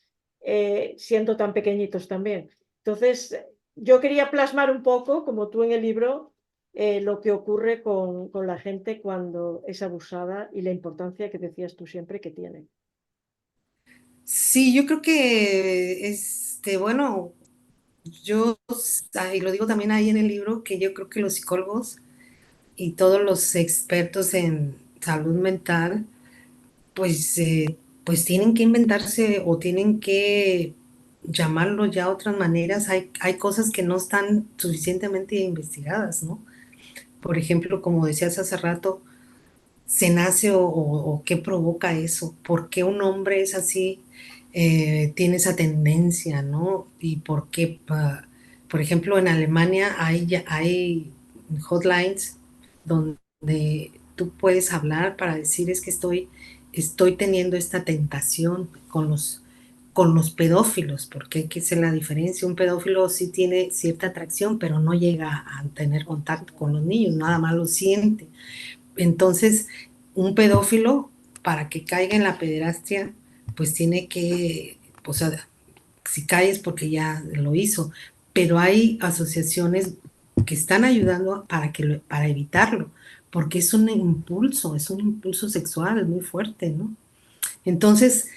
siendo tan pequeñitos también. Entonces, yo quería plasmar un poco, como tú en el libro, lo que ocurre con la gente cuando es abusada y la importancia que decías tú siempre que tiene. Sí, yo creo que, bueno, y lo digo también ahí en el libro, que yo creo que los psicólogos y todos los expertos en salud mental, pues, pues tienen que inventarse o tienen que llamarlo ya otras maneras. Hay cosas que no están suficientemente investigadas, ¿no? Por ejemplo, como decías hace rato, se nace o qué provoca eso, por qué un hombre es así, tiene esa tendencia, ¿no? Y por qué, por ejemplo, en Alemania hay hotlines donde tú puedes hablar para decir es que estoy teniendo esta tentación con los pedófilos, porque hay que hacer la diferencia. Un pedófilo sí tiene cierta atracción, pero no llega a tener contacto con los niños, nada más lo siente. Entonces, un pedófilo, para que caiga en la pederastia, pues tiene que, o sea, si cae es porque ya lo hizo, pero hay asociaciones que están ayudando para evitarlo, porque es un impulso sexual muy fuerte, ¿no? Entonces,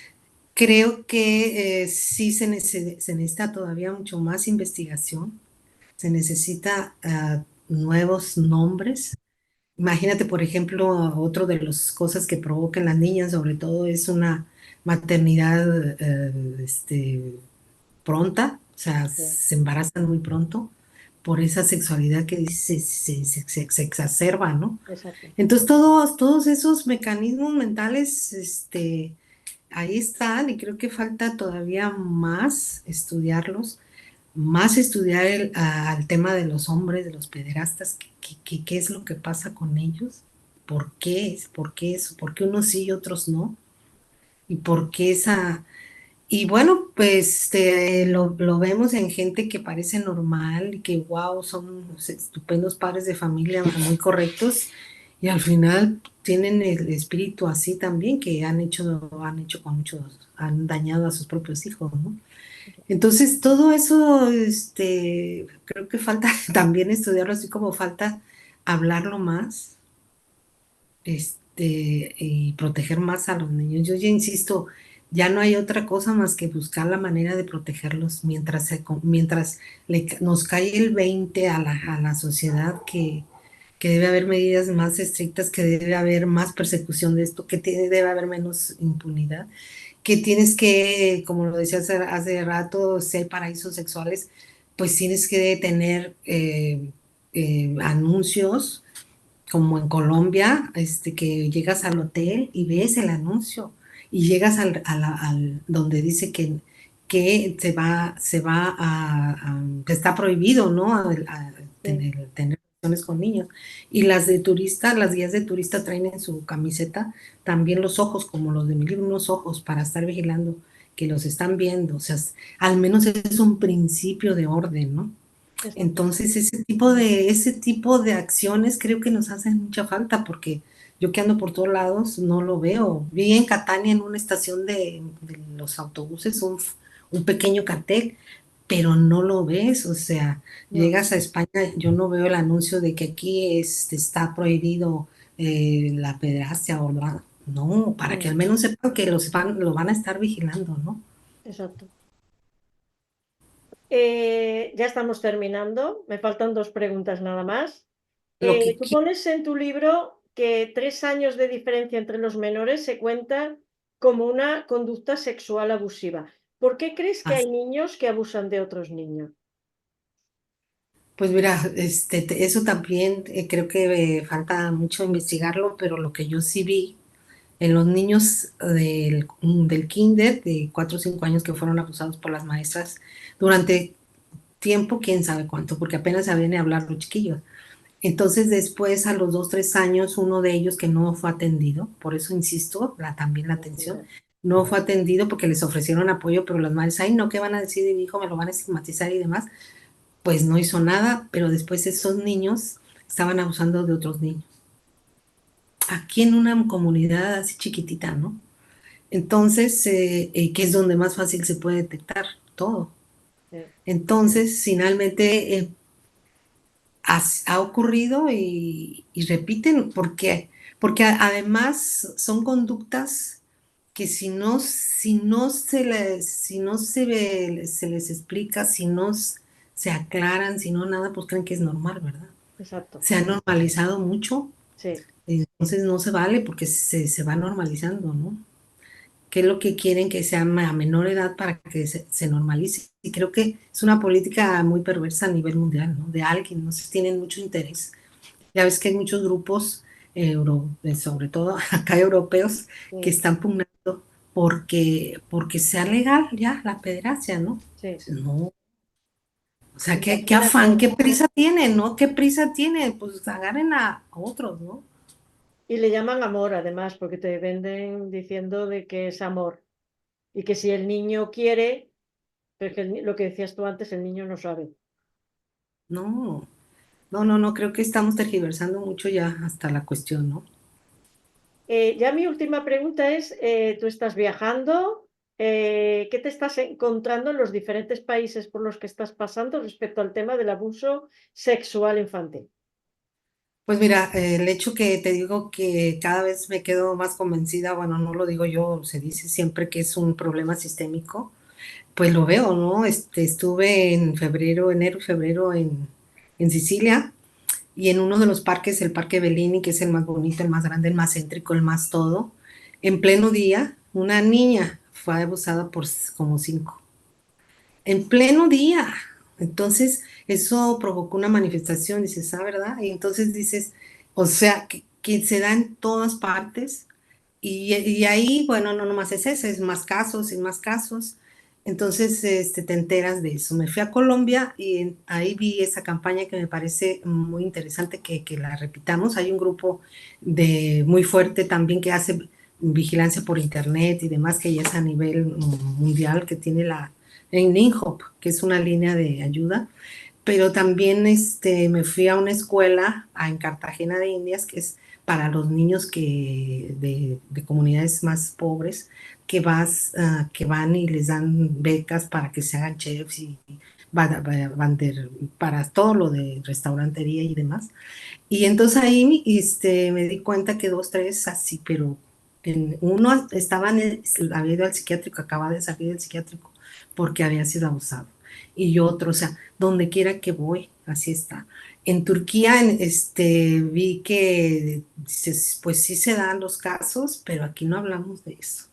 creo que sí se necesita todavía mucho más investigación, se necesita nuevos nombres. Imagínate, por ejemplo, otro de las cosas que provocan las niñas, sobre todo, es una maternidad pronta, o sea, Sí, se embarazan muy pronto por esa sexualidad que se exacerba, ¿no? exacto. Entonces, todos esos mecanismos mentales, ahí están y creo que falta todavía más estudiarlos, más estudiar el tema de los hombres, de los pederastas, qué es lo que pasa con ellos, por qué eso, por qué unos sí y otros no, y por qué esa... Y bueno, pues lo vemos en gente que parece normal y que, wow, son estupendos padres de familia muy correctos y al final tienen el espíritu así también, que han hecho con muchos, han dañado a sus propios hijos, ¿no? Entonces, todo eso, creo que falta también estudiarlo, así como falta hablarlo más, y proteger más a los niños. Yo ya insisto, ya no hay otra cosa más que buscar la manera de protegerlos mientras nos cae el 20 a la sociedad que debe haber medidas más estrictas, que debe haber más persecución de esto, que debe haber menos impunidad, que tienes que, como lo decía hace rato, si hay paraísos sexuales, pues tienes que tener anuncios como en Colombia, que llegas al hotel y ves el anuncio y llegas donde dice que que está prohibido, ¿no? Sí, Tener relaciones con niños. Y las de turista, las guías de turista traen en su camiseta también los ojos, como los de mi libro, unos ojos para estar vigilando que los están viendo. O sea, al menos es un principio de orden, ¿no? exacto. Entonces, ese tipo de acciones creo que nos hacen mucha falta porque yo que ando por todos lados no lo veo. Vi en Catania en una estación de los autobuses un pequeño cartel, pero no lo ves. O sea, No, llegas a España, yo no veo el anuncio de que aquí está prohibido la pederastia o no, para que no, al menos sepan que lo van a estar vigilando, ¿no? exacto. Ya estamos terminando. Me faltan dos preguntas nada más. Lo que Tú pones en tu libro que 3 años de diferencia entre los menores se cuentan como una conducta sexual abusiva. ¿Por qué crees que quieras. hay niños que abusan de otros niños? Pues mira, eso también creo que falta mucho investigarlo, pero lo que yo sí vi en los niños del kinder de 4 o 5 años que fueron abusados por las maestras durante tiempo, quién sabe cuánto, porque apenas sabían ni hablar los chiquillos. Entonces después a los 2 3 años, uno de ellos que no fue atendido, por eso insisto, también la atención, no fue atendido porque les ofrecieron apoyo, pero las madres, ay no, ¿qué van a decir de mi hijo? Me lo van a estigmatizar y demás, pues no hizo nada, pero después esos niños estaban abusando de otros niños. Aquí en una comunidad así chiquitita, ¿no? Entonces, que es donde más fácil se puede detectar todo. Sí, Entonces, finalmente ha ocurrido y repiten, porque además son conductas que si no se les explica, si no se aclaran, si no nada, pues creen que es normal, ¿verdad? exacto. Se ha normalizado mucho, Sí, entonces no se vale porque se va normalizando, ¿no? ¿Qué es lo que quieren que sea a menor edad para que se normalice? Y creo que es una política muy perversa a nivel mundial, ¿no? De alguien, no sé, si tienen mucho interés. Ya ves que hay muchos grupos, sobre todo acá europeos, que sí, están pugnando porque sea legal ya la pederastia, ¿no? sí. No, o sea, qué Imagínate. afán, qué prisa tienen, ¿no? ¿Qué prisa tienen? Pues agarren a otros, ¿no? Y le llaman amor, además, porque te venden diciendo de que es amor. y que si el niño quiere, pero que lo que decías tú antes, el niño no sabe. No, no, creo que estamos tergiversando mucho ya hasta la cuestión, ¿no? Ya mi última pregunta es, tú estás viajando, ¿qué te estás encontrando en los diferentes países por los que estás pasando respecto al tema del abuso sexual infantil? Pues mira, el hecho que te digo que cada vez me quedo más convencida, bueno, no lo digo yo, se dice siempre que es un problema sistémico, pues lo veo, ¿no? Estuve en febrero, enero y febrero en Sicilia y en uno de los parques, el Parque Bellini, que es el más bonito, el más grande, el más céntrico, el más todo, en pleno día, una niña fue abusada por como cinco. En pleno día. Entonces, eso provocó una manifestación, dices, ah, ¿verdad? Y entonces dices, o sea, que se da en todas partes. Y ahí, bueno, no nomás es ese, es más casos y más casos. Entonces, te enteras de eso. Me fui a Colombia y ahí vi esa campaña que me parece muy interesante que la repitamos. Hay un grupo muy fuerte también que hace vigilancia por internet y demás, que ya es a nivel mundial, que tiene en INHOP, que es una línea de ayuda, pero también me fui a una escuela en Cartagena de Indias, que es para los niños de comunidades más pobres, que van y les dan becas para que se hagan chefs y para todo lo de restaurantería y demás. Y entonces ahí me di cuenta que dos, tres así, pero uno había ido al psiquiátrico, acaba de salir del psiquiátrico porque había sido abusado. Y yo otro, o sea, donde quiera que voy, así está. En Turquía vi que dices, pues sí se dan los casos, pero aquí no hablamos de eso.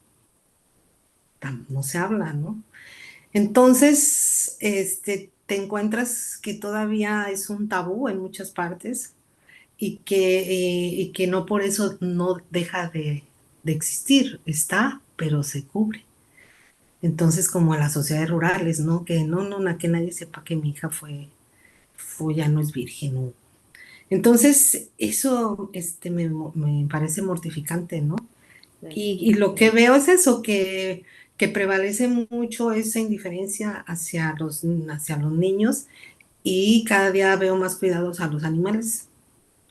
No se habla, ¿no? Entonces, te encuentras que todavía es un tabú en muchas partes y que no por eso no deja de existir, está, pero se cubre. Entonces, como en las sociedades rurales, ¿no? Que que nadie sepa que mi hija ya no es virgen. ¿No? Entonces, eso me parece mortificante, ¿no? Sí. Y lo que veo es eso, que prevalece mucho esa indiferencia hacia los niños y cada día veo más cuidados a los animales.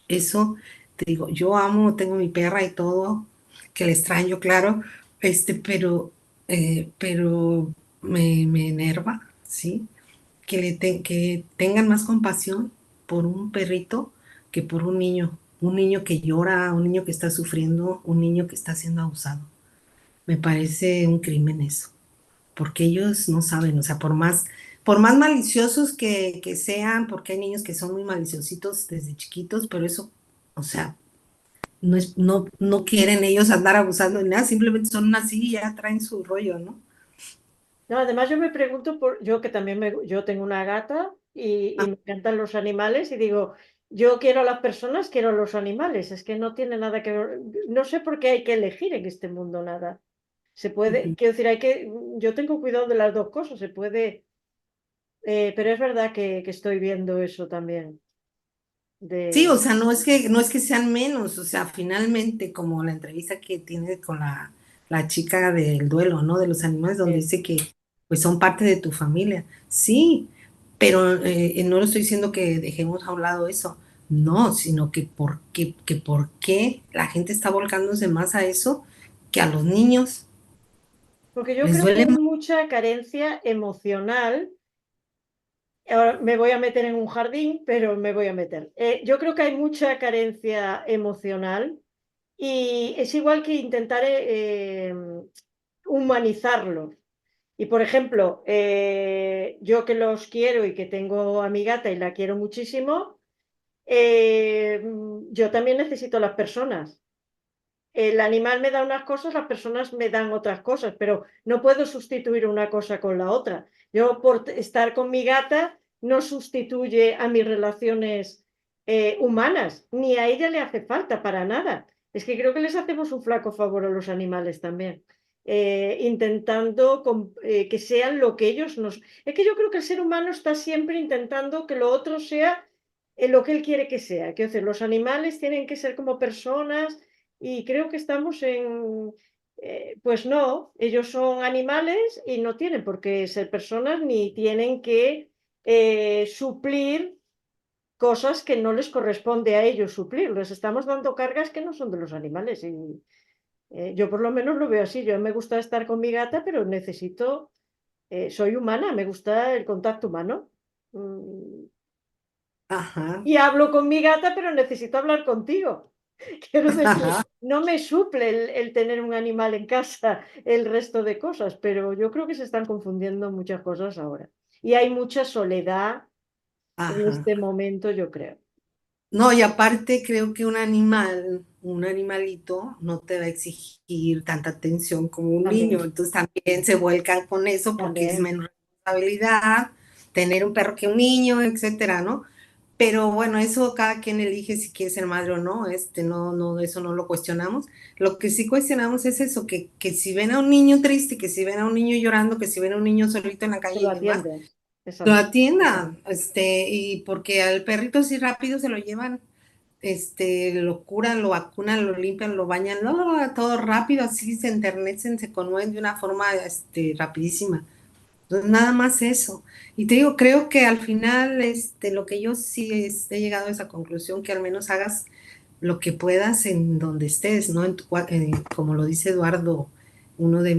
Eso, te digo, yo amo, tengo mi perra y todo, que le extraño, claro, pero me enerva, ¿sí? Que tengan más compasión por un perrito que por un niño que llora, un niño que está sufriendo, un niño que está siendo abusado. Me parece un crimen eso, porque ellos no saben, o sea, por más maliciosos que sean, porque hay niños que son muy maliciositos desde chiquitos, pero eso, o sea, no quieren ellos andar abusando de nada, simplemente son así y ya traen su rollo, ¿no? No, además yo me pregunto, yo que también yo tengo una gata y Ah, me encantan los animales y digo, yo quiero a las personas, quiero a los animales, es que no tiene nada que ver, no sé por qué hay que elegir en este mundo nada. Se puede, ujú. quiero decir, yo tengo cuidado de las dos cosas, se puede, pero es verdad que estoy viendo eso también, Sí, o de, sea, no es que sean menos, o sea, finalmente, como la entrevista que tiene con la chica del duelo, ¿no? De los animales, donde de- dice que pues son parte de tu familia. Sí, pero no lo estoy diciendo que dejemos a un lado eso, no, sino que por qué la gente está volcándose más a eso que a los niños. porque yo Les creo que duele hay más. mucha carencia emocional. Ahora me voy a meter en un jardín, pero me voy a meter. Yo creo que hay mucha carencia emocional y es igual que intentar humanizarlo. Y por ejemplo, yo que los quiero y que tengo a mi gata y la quiero muchísimo, eh, yo también necesito a las personas. El animal me da unas cosas, las personas me dan otras cosas, pero no puedo sustituir una cosa con la otra. Yo por estar con mi gata no sustituye a mis relaciones humanas, ni a ella le hace falta para nada. Es que creo que les hacemos un flaco favor a los animales también, intentando que sean lo que ellos nos... Es que yo creo que el ser humano está siempre intentando que lo otro sea lo que él quiere que sea. Quiero decir, los animales tienen que ser como personas y creo que estamos pues no, ellos son animales y no tienen por qué ser personas ni tienen que suplir cosas que no les corresponde a ellos suplir. Les estamos dando cargas que no son de los animales. Y yo por lo menos lo veo así. Yo me gusta estar con mi gata, pero necesito, soy humana, me gusta el contacto humano. Ajá, Y hablo con mi gata, pero necesito hablar contigo. Quiero decir, ajá, no me suple el tener un animal en casa, el resto de cosas, pero yo creo que se están confundiendo muchas cosas ahora. Y hay mucha soledad en ajá. este momento, yo creo. No, y aparte creo que un animal, un animalito, no te va a exigir tanta atención como un niño. También, Entonces también se vuelcan con eso porque es también, menos responsabilidad tener un perro que un niño, etcétera, ¿no? Pero bueno, eso cada quien elige si quiere ser madre o no, no, no, eso no lo cuestionamos. Lo que sí cuestionamos es eso, que si ven a un niño triste, que si ven a un niño llorando, que si ven a un niño solito en la que calle lo y demás, atiendes. lo Exacto. atiendan, y porque al perrito así rápido se lo llevan, lo curan, lo vacunan, lo limpian, lo bañan, no, todo rápido, así se enternecen, se conmueven de una forma, rapidísima. Entonces, nada más eso. Y te digo, creo que al final, lo que yo sí he llegado a esa conclusión, que al menos hagas lo que puedas en donde estés, ¿no? Como lo dice Eduardo, uno de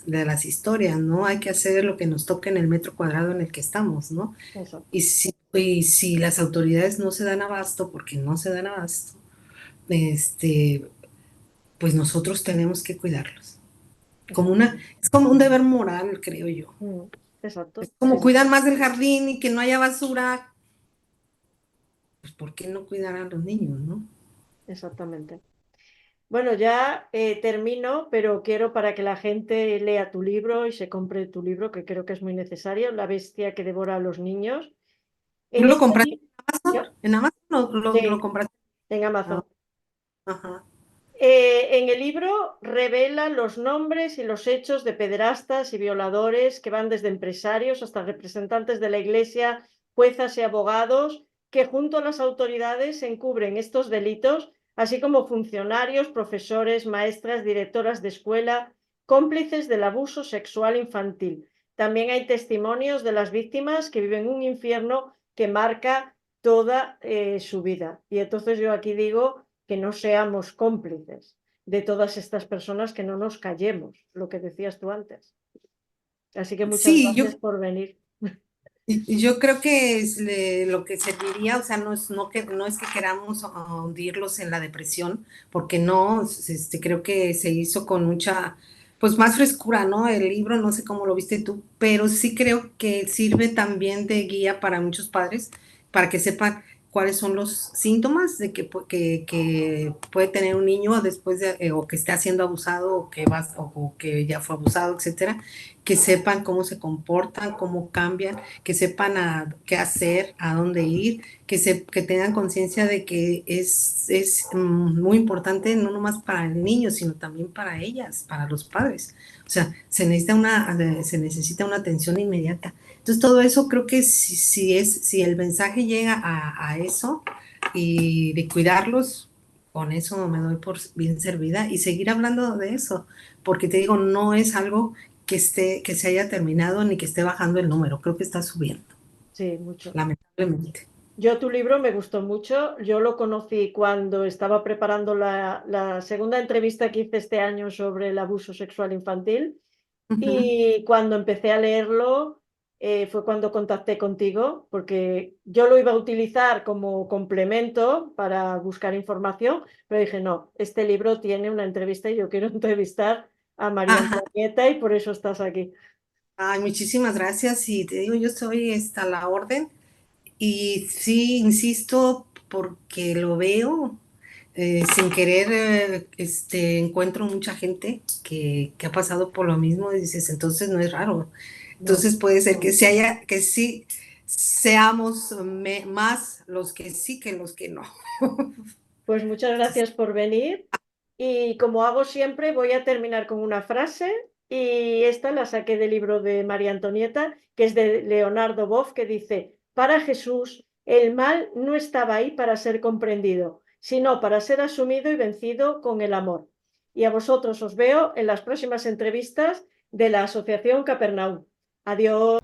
las historias, ¿no? Hay que hacer lo que nos toque en el metro cuadrado en el que estamos, ¿no? Exacto. Y si las autoridades no se dan abasto, porque no se dan abasto, este, pues nosotros tenemos que cuidarlos. Exacto. Es como un deber moral, creo yo. Exacto. Sí, Como cuidan más del jardín y que no haya basura, pues ¿por qué no cuidar a los niños, no? exactamente. Bueno, ya termino, pero quiero para que la gente lea tu libro y se compre tu libro, que creo que es muy necesario, La bestia que devora a los niños. ¿Tú En lo este compraste libro, en Amazon? ¿En Amazon lo sí, compraste? en Ah, Amazon. ajá. En el libro revela los nombres y los hechos de pederastas y violadores que van desde empresarios hasta representantes de la Iglesia, juezas y abogados que junto a las autoridades encubren estos delitos, así como funcionarios, profesores, maestras, directoras de escuela, cómplices del abuso sexual infantil. También hay testimonios de las víctimas que viven un infierno que marca toda su vida. Y entonces yo aquí digo que no seamos cómplices de todas estas personas, que no nos callemos, lo que decías tú antes. Así que muchas Sí, gracias por venir. yo creo que lo que serviría, o sea, no es que queramos hundirlos en la depresión, porque no, creo que se hizo con mucha, pues más frescura, ¿no? El libro, no sé cómo lo viste tú, pero sí creo que sirve también de guía para muchos padres, para que sepan cuáles son los síntomas de que puede tener un niño después de, o que esté siendo abusado, o que ya fue abusado, etcétera, que sepan cómo se comportan, cómo cambian, que sepan qué hacer, a dónde ir, que tengan conciencia de que es muy importante no nomás para el niño, sino también para ellas, para los padres. O sea, se necesita una atención inmediata. Entonces, todo eso creo que si el mensaje llega a eso y de cuidarlos, con eso me doy por bien servida y seguir hablando de eso, porque te digo, no es algo que se haya terminado ni que esté bajando el número, creo que está subiendo, Sí, mucho. lamentablemente. Yo tu libro me gustó mucho. Yo lo conocí cuando estaba preparando la segunda entrevista que hice este año sobre el abuso sexual infantil. Ujú. Y cuando empecé a leerlo, fue cuando contacté contigo, porque yo lo iba a utilizar como complemento para buscar información, pero dije, no, este libro tiene una entrevista y yo quiero entrevistar a María Ajá. Antonieta y por eso estás aquí. Ay, muchísimas gracias y te digo, yo estoy a la orden y sí, insisto, porque lo veo, sin querer, encuentro mucha gente que ha pasado por lo mismo y dices, entonces no es raro. No, Entonces puede ser que sí seamos más los que sí que los que no. pues muchas gracias por venir y como hago siempre, voy a terminar con una frase y esta la saqué del libro de María Antonieta, que es de Leonardo Boff, que dice, para Jesús el mal no estaba ahí para ser comprendido, sino para ser asumido y vencido con el amor. y a vosotros os veo en las próximas entrevistas de la Asociación Capernaum. Adiós.